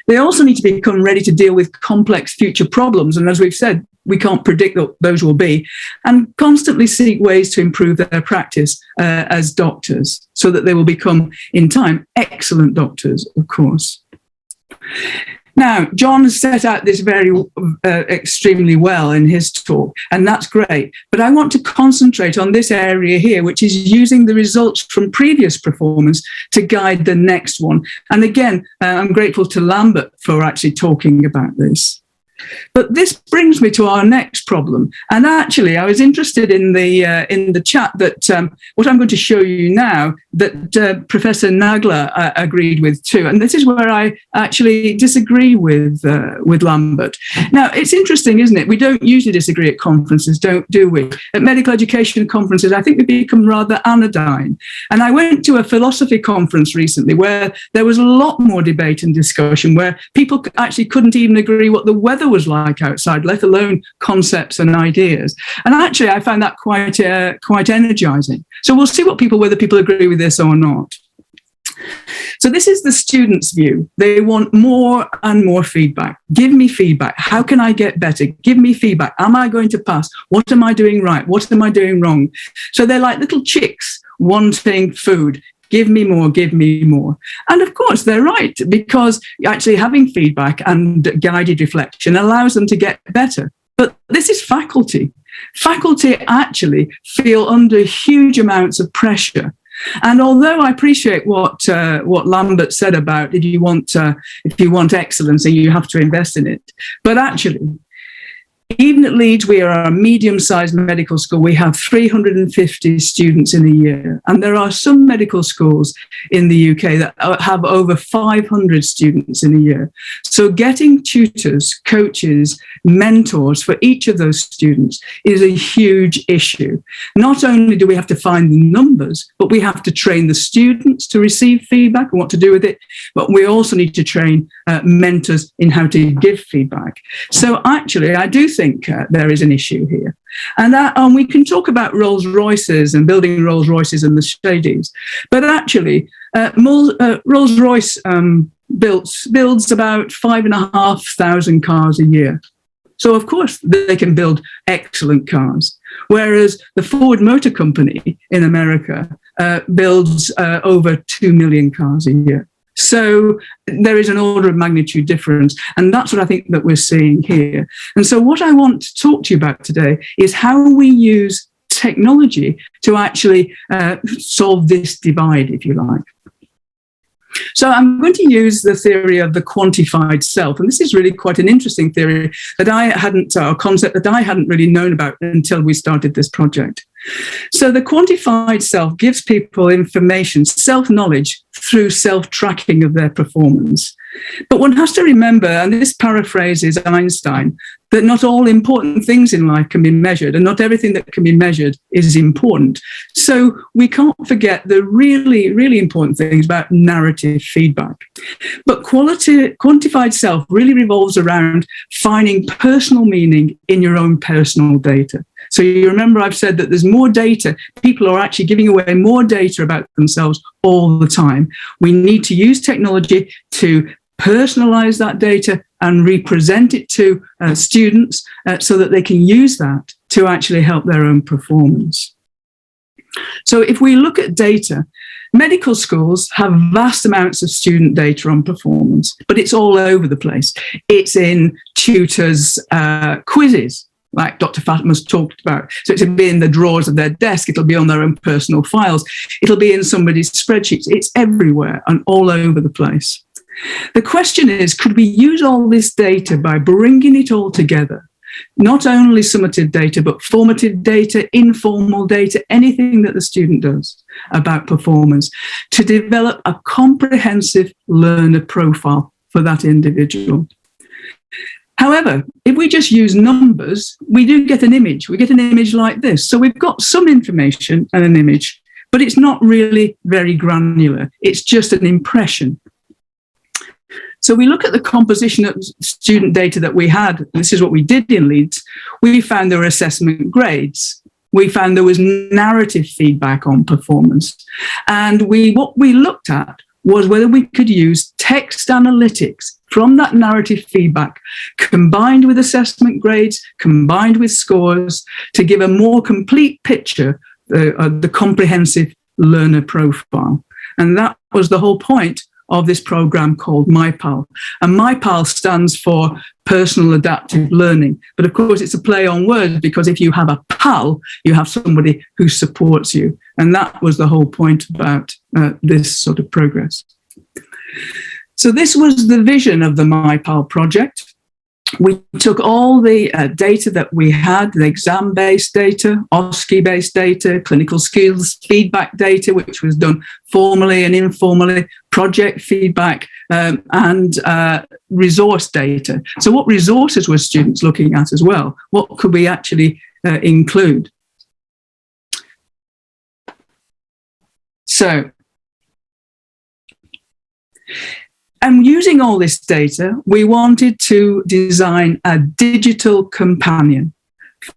S9: They also need to become ready to deal with complex future problems. And as we've said, we can't predict what those will be, and constantly seek ways to improve their practice as doctors so that they will become, in time, excellent doctors, of course. Now, John has set out this very extremely well in his talk, and that's great. But I want to concentrate on this area here, which is using the results from previous performance to guide the next one. And again, I'm grateful to Lambert for actually talking about this. But this brings me to our next problem. And actually, I was interested in the chat that what I'm going to show you now that Professor Nagler agreed with too. And this is where I actually disagree with Lambert. Now, it's interesting, isn't it? We don't usually disagree at conferences, do we? At medical education conferences, I think we become rather anodyne. And I went to a philosophy conference recently where there was a lot more debate and discussion, where people actually couldn't even agree what the weather was like outside, let alone concepts and ideas. And actually, I found that quite energizing. So we'll see whether people agree with this or not. So this is the students' view. They want more and more feedback. Give me feedback. How can I get better? Give me feedback. Am I going to pass? What am I doing right? What am I doing wrong? So they're like little chicks wanting food. Give me more, give me more. And of course, they're right, because actually having feedback and guided reflection allows them to get better. But this is faculty. Faculty actually feel under huge amounts of pressure. And although I appreciate what Lambert said about if you want excellence, then you have to invest in it. But actually, even at Leeds, we are a medium-sized medical school. We have 350 students in a year. And there are some medical schools in the UK that have over 500 students in a year. So getting tutors, coaches, mentors for each of those students is a huge issue. Not only do we have to find the numbers, but we have to train the students to receive feedback and what to do with it. But we also need to train mentors in how to give feedback. So actually, I do think there is an issue here. And we can talk about Rolls-Royces and building Rolls-Royces and the Shadies. But actually, Rolls-Royce builds about 5,500 cars a year. So, of course, they can build excellent cars. Whereas the Ford Motor Company in America builds over 2 million cars a year. So there is an order of magnitude difference. And that's what I think that we're seeing here. And so what I want to talk to you about today is how we use technology to actually solve this divide, if you like. So I'm going to use the theory of the quantified self. And this is really quite an interesting theory that a concept that I hadn't really known about until we started this project. So the quantified self gives people information, self-knowledge, through self-tracking of their performance. But one has to remember, and this paraphrases Einstein, that not all important things in life can be measured, and not everything that can be measured is important. So we can't forget the really, really important things about narrative feedback. But quantified self really revolves around finding personal meaning in your own personal data. So you remember I've said that there's more data. People are actually giving away more data about themselves all the time. We need to use technology to personalize that data and represent it to students so that they can use that to actually help their own performance. So if we look at data, medical schools have vast amounts of student data on performance, but it's all over the place. It's in tutors' quizzes, like Dr. Fatma's talked about. So it'll be in the drawers of their desk, it'll be on their own personal files, it'll be in somebody's spreadsheets. It's everywhere and all over the place. The question is, could we use all this data by bringing it all together? Not only summative data, but formative data, informal data, anything that the student does about performance, to develop a comprehensive learner profile for that individual. However, if we just use numbers, we do get an image. We get an image like this. So we've got some information and an image, but it's not really very granular. It's just an impression. So we look at the composition of student data that we had. This is what we did in Leeds. We found there were assessment grades. We found there was narrative feedback on performance. And what we looked at was whether we could use text analytics from that narrative feedback, combined with assessment grades, combined with scores, to give a more complete picture of the comprehensive learner profile. And that was the whole point of this program called MyPal. And MyPal stands for Personal Adaptive Learning. But of course, it's a play on words, because if you have a pal, you have somebody who supports you. And that was the whole point about this sort of progress. So this was the vision of the MyPal project. We took all the data that we had, the exam-based data, OSCE-based data, clinical skills feedback data, which was done formally and informally, project feedback, and resource data. So what resources were students looking at as well? What could we actually include? So, and using all this data, we wanted to design a digital companion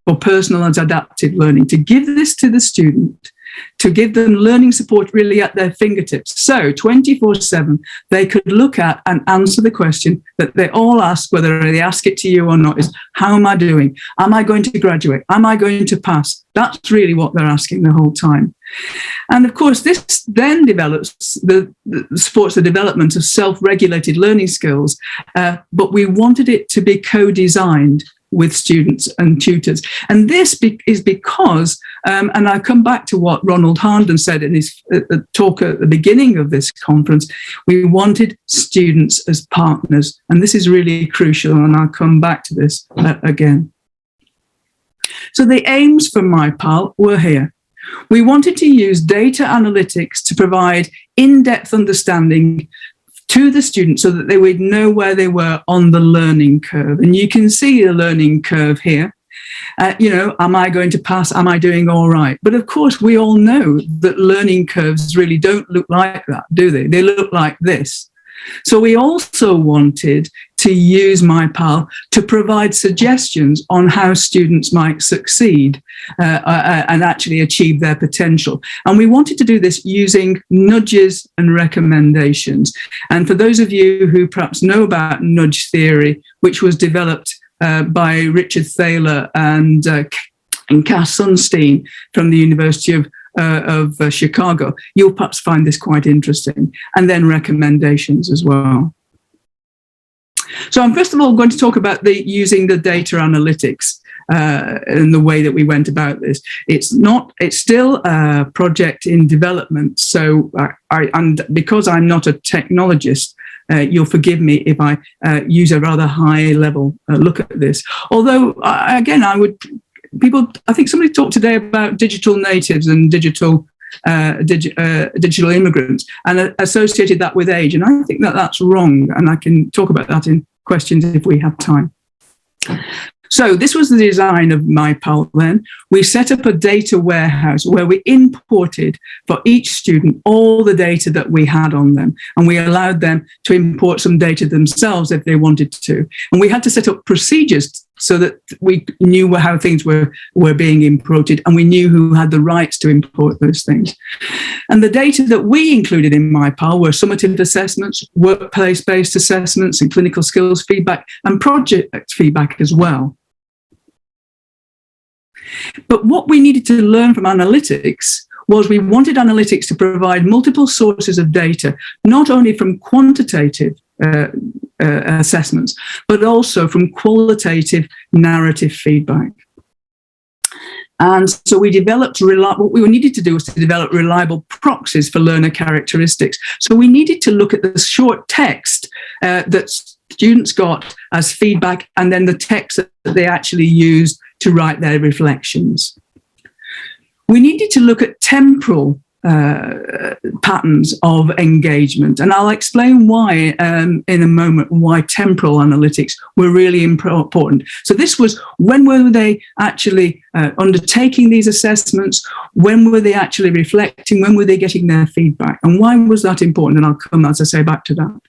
S9: for personalized adaptive learning, to give this to the student, to give them learning support really at their fingertips. So 24/7, they could look at and answer the question that they all ask, whether they ask it to you or not, is, how am I doing? Am I going to graduate? Am I going to pass? That's really what they're asking the whole time. And of course, this then supports the development of self-regulated learning skills, but we wanted it to be co-designed with students and tutors. And this is because, and I'll come back to what Ronald Harnden said in his talk at the beginning of this conference, we wanted students as partners. And this is really crucial, and I'll come back to this again. So the aims for MyPal were here. We wanted to use data analytics to provide in-depth understanding to the students so that they would know where they were on the learning curve. And you can see the learning curve here. Am I going to pass? Am I doing all right? But of course, we all know that learning curves really don't look like that, do they? They look like this. So we also wanted to use MyPal to provide suggestions on how students might succeed and actually achieve their potential. And we wanted to do this using nudges and recommendations. And for those of you who perhaps know about nudge theory, which was developed by Richard Thaler and Cass Sunstein from the University of Chicago, you'll perhaps find this quite interesting. And then recommendations as well. So I'm first of all going to talk about using the data analytics and the way that we went about this. It's still a project in development. So and because I'm not a technologist, you'll forgive me if I use a rather high level look at this. Although, again, I would I think somebody talked today about digital natives and digital immigrants and associated that with age. And I think that that's wrong. And I can talk about that in questions if we have time. So this was the design of MyPal then. We set up a data warehouse where we imported for each student all the data that we had on them. And we allowed them to import some data themselves if they wanted to. And we had to set up procedures so that we knew how things were being imported and we knew who had the rights to import those things. And the data that we included in MyPal were summative assessments, workplace-based assessments and clinical skills feedback and project feedback as well. But what we needed to learn from analytics was we wanted analytics to provide multiple sources of data, not only from quantitative assessments, but also from qualitative narrative feedback. And so we developed, what we needed to do was to develop reliable proxies for learner characteristics. So we needed to look at the short text that students got as feedback and then the text that they actually used to write their reflections. We needed to look at temporal patterns of engagement. And I'll explain why in a moment, why temporal analytics were really important. So this was, when were they actually undertaking these assessments? When were they actually reflecting? When were they getting their feedback? And why was that important? And I'll come, as I say, back to that.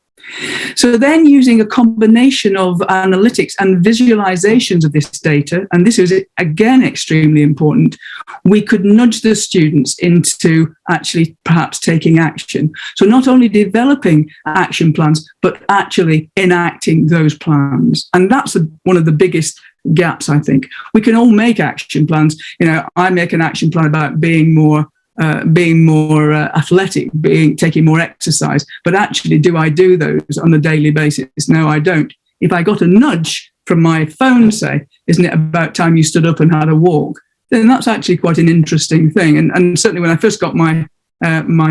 S9: So then using a combination of analytics and visualizations of this data, and this is again extremely important, we could nudge the students into actually perhaps taking action. So not only developing action plans, but actually enacting those plans. And that's one of the biggest gaps, I think. We can all make action plans. You know, I make an action plan about being more athletic, taking more exercise. But actually, do I do those on a daily basis? No, I don't. If I got a nudge from my phone, say, isn't it about time you stood up and had a walk? Then that's actually quite an interesting thing. And certainly when I first got my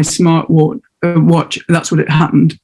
S9: smart watch, that's what it happened.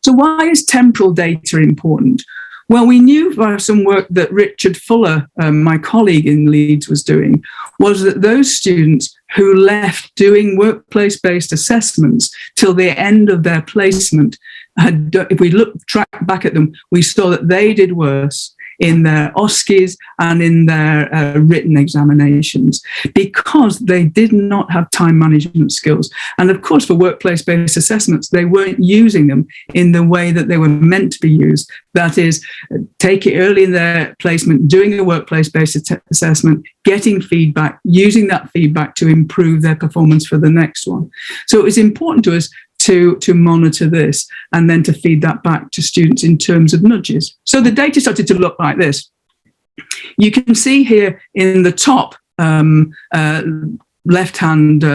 S9: So why is temporal data important? Well, we knew by some work that Richard Fuller, my colleague in Leeds, was doing, was that those students who left doing workplace-based assessments till the end of their placement, if we track back at them, we saw that they did worse in their OSCEs and in their written examinations because they did not have time management skills. And of course, for workplace-based assessments, they weren't using them in the way that they were meant to be used. That is, take it early in their placement, doing a workplace-based assessment, getting feedback, using that feedback to improve their performance for the next one. So it was important to us to monitor this and then to feed that back to students in terms of nudges. So the data started to look like this. You can see here in the top left-hand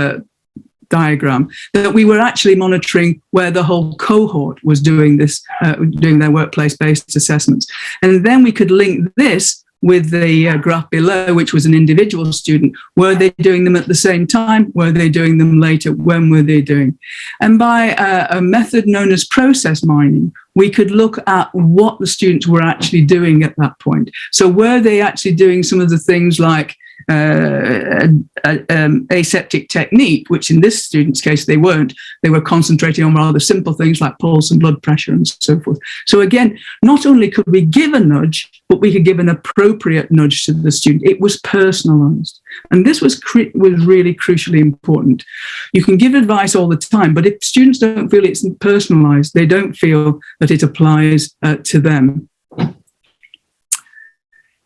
S9: diagram that we were actually monitoring where the whole cohort was doing this, doing their workplace-based assessments. And then we could link this with the graph below, which was an individual student. Were they doing them at the same time? Were they doing them later? When were they doing? And by a method known as process mining, we could look at what the students were actually doing at that point. So were they actually doing some of the things like aseptic technique, which in this student's case they weren't. They were concentrating on rather simple things like pulse and blood pressure and so forth. So again, not only could we give a nudge, but we could give an appropriate nudge to the student. It was personalized. And this was really crucially important. You can give advice all the time, but if students don't feel it's personalized, they don't feel that it applies to them.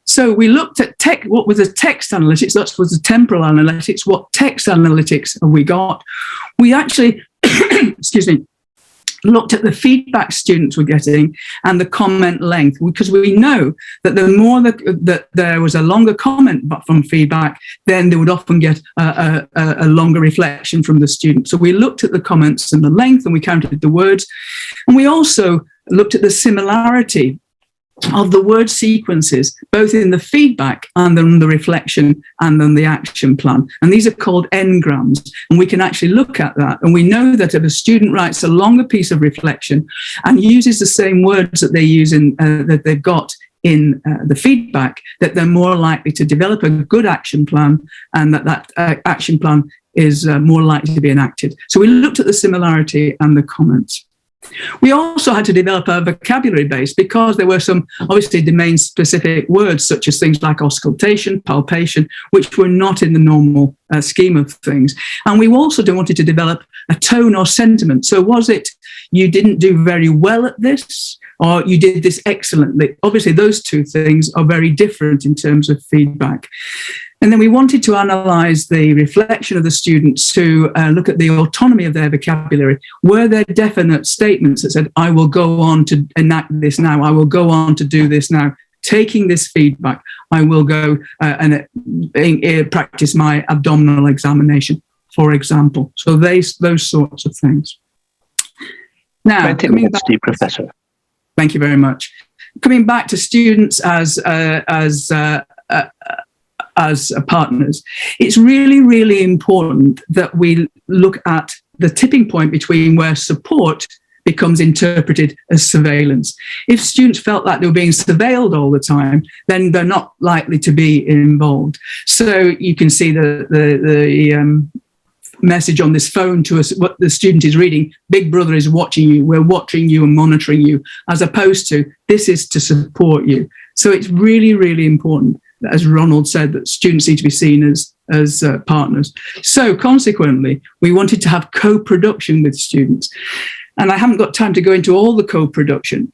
S9: So we looked at what was the text analytics, that was the temporal analytics. What text analytics have we got? We actually, excuse me, looked at the feedback students were getting and the comment length, because we know that the more that there was a longer comment from feedback, then they would often get a longer reflection from the student. So we looked at the comments and the length and we counted the words. And we also looked at the similarity of the word sequences, both in the feedback and then the reflection and then the action plan. And these are called n-grams. And we can actually look at that. And we know that if a student writes a longer piece of reflection and uses the same words that they use that they've got in the feedback, that they're more likely to develop a good action plan, and that action plan is more likely to be enacted. So we looked at the similarity and the comments. We also had to develop a vocabulary base because there were some obviously domain-specific words such as things like auscultation, palpation, which were not in the normal scheme of things. And we also wanted to develop a tone or sentiment. So was it you didn't do very well at this, or you did this excellently? Obviously, those two things are very different in terms of feedback. And then we wanted to analyse the reflection of the students to look at the autonomy of their vocabulary. Were there definite statements that said, I will go on to enact this now, I will go on to do this now, taking this feedback, I will go and practice my abdominal examination, for example. So those sorts of things. Now,
S3: 20 minutes, Professor.
S9: Thank you very much. Coming back to students as partners, it's really, really important that we look at the tipping point between where support becomes interpreted as surveillance. If students felt like they were being surveilled all the time, then they're not likely to be involved. So you can see the message on this phone to us, what the student is reading: Big Brother is watching you, we're watching you and monitoring you, as opposed to this is to support you. So it's really, really important, as Ronald said, that students need to be seen as partners. So consequently, we wanted to have co-production with students. And I haven't got time to go into all the co-production.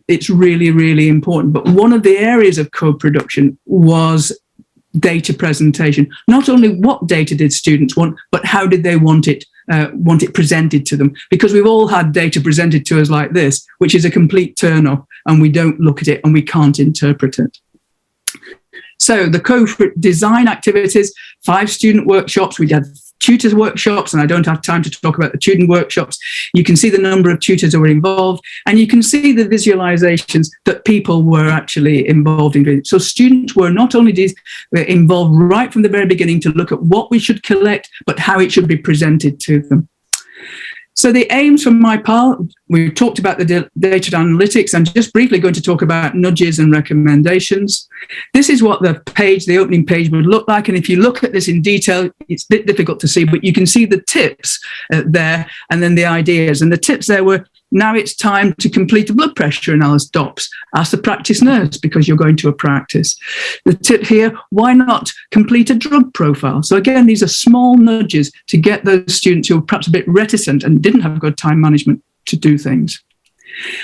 S9: It's really, really important. But one of the areas of co-production was data presentation. Not only what data did students want, but how did they want it presented to them? Because we've all had data presented to us like this, which is a complete turn-off, and we don't look at it and we can't interpret it. So the co-design activities, 5 student workshops, we had tutor workshops, and I don't have time to talk about the tutoring workshops. You can see the number of tutors that were involved, and you can see the visualizations that people were actually involved in. So students were not only involved right from the very beginning to look at what we should collect, but how it should be presented to them. So the aims from my part, we talked about the data analytics. I'm just briefly going to talk about nudges and recommendations. This is what the opening page would look like. And if you look at this in detail, it's a bit difficult to see, but you can see the tips there and then the ideas. And the tips there were, now it's time to complete a blood pressure analysis, DOPS. Ask the practice nurse because you're going to a practice. The tip here, why not complete a drug profile? So again, these are small nudges to get those students who are perhaps a bit reticent and didn't have good time management to do things.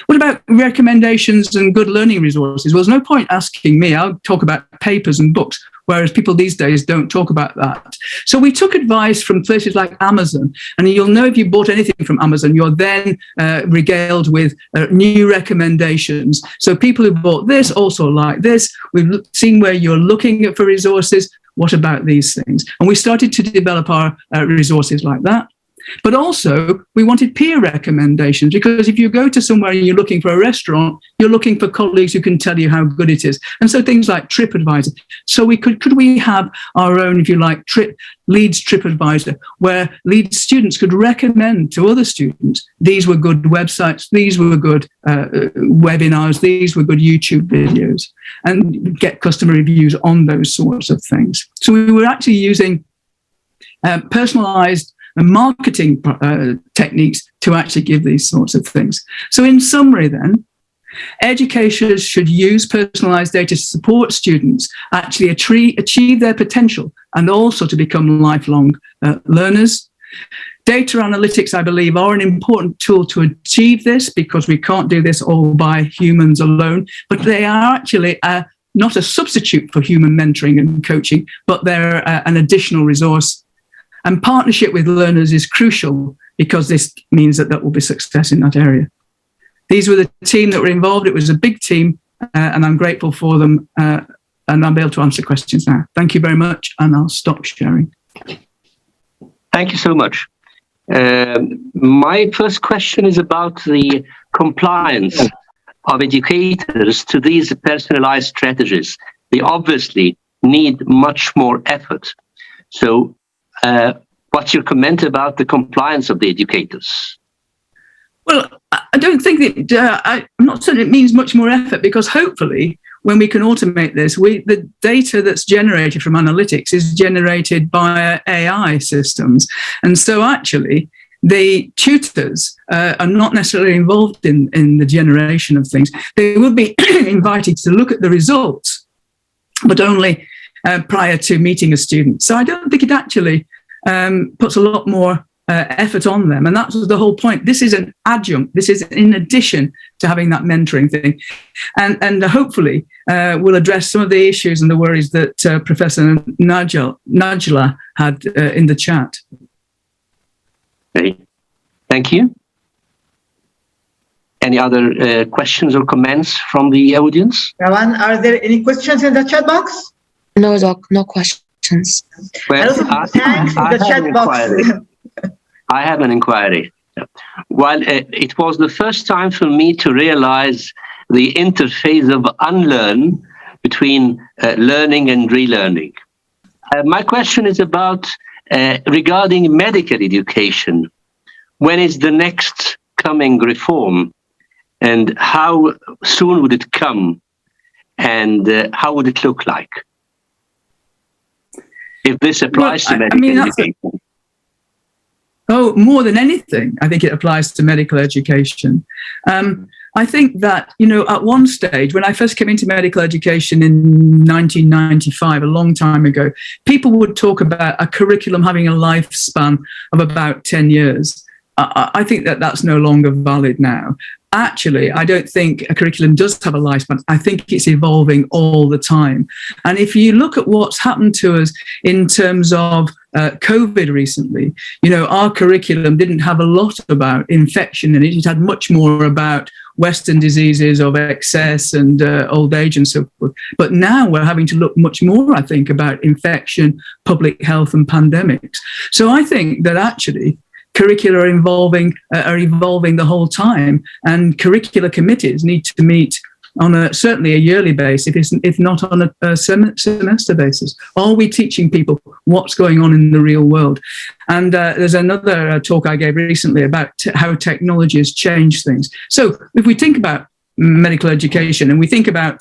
S9: What about recommendations and good learning resources? Well, there's no point asking me. I'll talk about papers and books, whereas people these days don't talk about that. So we took advice from places like Amazon, and you'll know if you bought anything from Amazon, you're then regaled with new recommendations. So people who bought this also like this. We've seen where you're looking at for resources. What about these things? And we started to develop our resources like that. But also, we wanted peer recommendations, because if you go to somewhere and you're looking for a restaurant, you're looking for colleagues who can tell you how good it is. And so things like TripAdvisor. So we could we have our own, if you like, Leeds TripAdvisor, where Leeds students could recommend to other students, these were good websites, these were good webinars, these were good YouTube videos, and get customer reviews on those sorts of things. So we were actually using personalized marketing techniques to actually give these sorts of things. So in summary then, educators should use personalized data to support students actually achieve their potential and also to become lifelong learners. Data analytics, I believe, are an important tool to achieve this, because we can't do this all by humans alone, but they are actually not a substitute for human mentoring and coaching, but they're an additional resource. And partnership with learners is crucial, because this means that will be success in that area. These were the team that were involved. It was a big team, and I'm grateful for them, and I'll be able to answer questions now. Thank you very much, and I'll stop sharing.
S3: Thank you so much. My first question is about the compliance of educators to these personalized strategies. They obviously need much more effort. So what's your comment about the compliance of the educators?
S9: Well, I don't think that, I'm not saying it means much more effort, because hopefully when we can automate this, the data that's generated from analytics is generated by AI systems. And so actually, the tutors are not necessarily involved in the generation of things. They will be invited to look at the results, but only prior to meeting a student. So I don't think it actually puts a lot more effort on them. And that's the whole point. This is an adjunct. This is in addition to having that mentoring thing. And hopefully we'll address some of the issues and the worries that Professor Najla had in the chat.
S3: Okay. Thank you. Any other questions or comments from the audience?
S1: Rawan, are there any questions in the chat box?
S10: No, Doc, no questions.
S3: Well,
S1: Thanks in the chat box.
S3: I have an inquiry. While it was the first time for me to realize the interface of unlearn between learning and relearning. My question is about regarding medical education. When is the next coming reform, and how soon would it come, and how would it look like? If this applies to medical education.
S9: Oh, more than anything, I think it applies to medical education. I think that, at one stage, when I first came into medical education in 1995, a long time ago, people would talk about a curriculum having a lifespan of about 10 years. I think that that's no longer valid now. Actually, I don't think a curriculum does have a lifespan. I think it's evolving all the time. And if you look at what's happened to us in terms of COVID recently, our curriculum didn't have a lot about infection in it. It had much more about Western diseases of excess and old age and so forth. But now we're having to look much more, I think, about infection, public health and pandemics. So I think that actually curricula are evolving the whole time, and curricular committees need to meet on certainly a yearly basis, if not on a semester basis. Are we teaching people what's going on in the real world? And there's another talk I gave recently about how technology has changed things. So if we think about medical education and we think about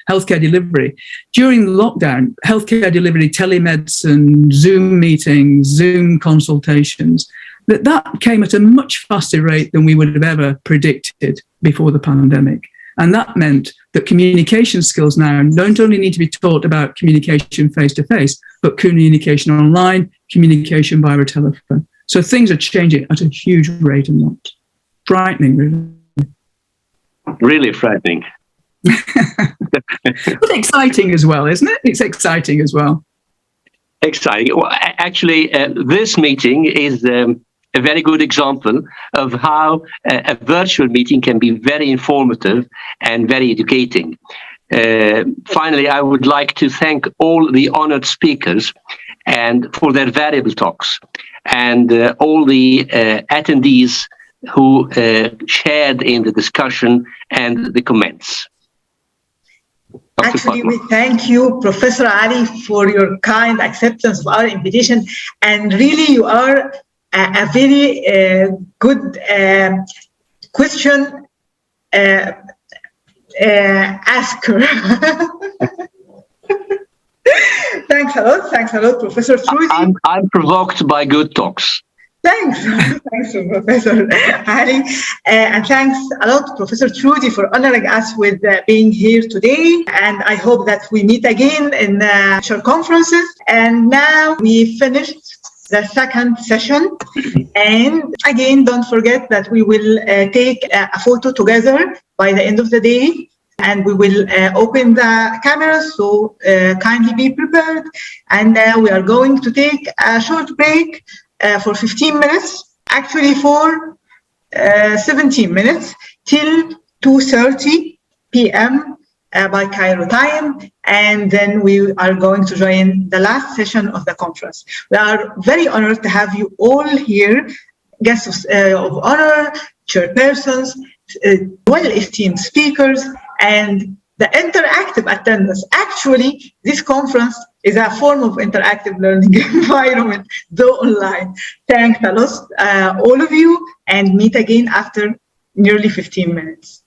S9: healthcare delivery, during the lockdown, healthcare delivery, telemedicine, Zoom meetings, Zoom consultations, that came at a much faster rate than we would have ever predicted before the pandemic. And that meant that communication skills now don't only need to be taught about communication face-to-face, but communication online, communication via a telephone. So things are changing at a huge rate, and that's frightening, really.
S3: Really frightening.
S9: But exciting as well, isn't it? It's exciting as well.
S3: Exciting. Well, actually, this meeting is a very good example of how a virtual meeting can be very informative and very educating. Finally, I would like to thank all the honored speakers and for their valuable talks, and all the attendees who shared in the discussion and the comments.
S1: Actually, we thank you, Professor Ali, for your kind acceptance of our invitation. And really, you are a very good question asker. Thanks a lot, Professor Trudy.
S3: I'm provoked by good talks.
S1: Thanks, Professor Ali. And thanks a lot, Professor Trudy, for honoring us with being here today. And I hope that we meet again in future conferences. And now we finished the second session. And again, don't forget that we will take a photo together by the end of the day. And we will open the cameras, so kindly be prepared. And we are going to take a short break for 15 minutes, actually for 17 minutes, till 2:30 p.m. By Cairo time. And then we are going to join the last session of the conference. We are very honored to have you all here, guests of honor, chairpersons, well-esteemed speakers, and the interactive attendance. Actually, this conference is a form of interactive learning environment, though online. Thanks a lot, all of you, and meet again after nearly 15 minutes.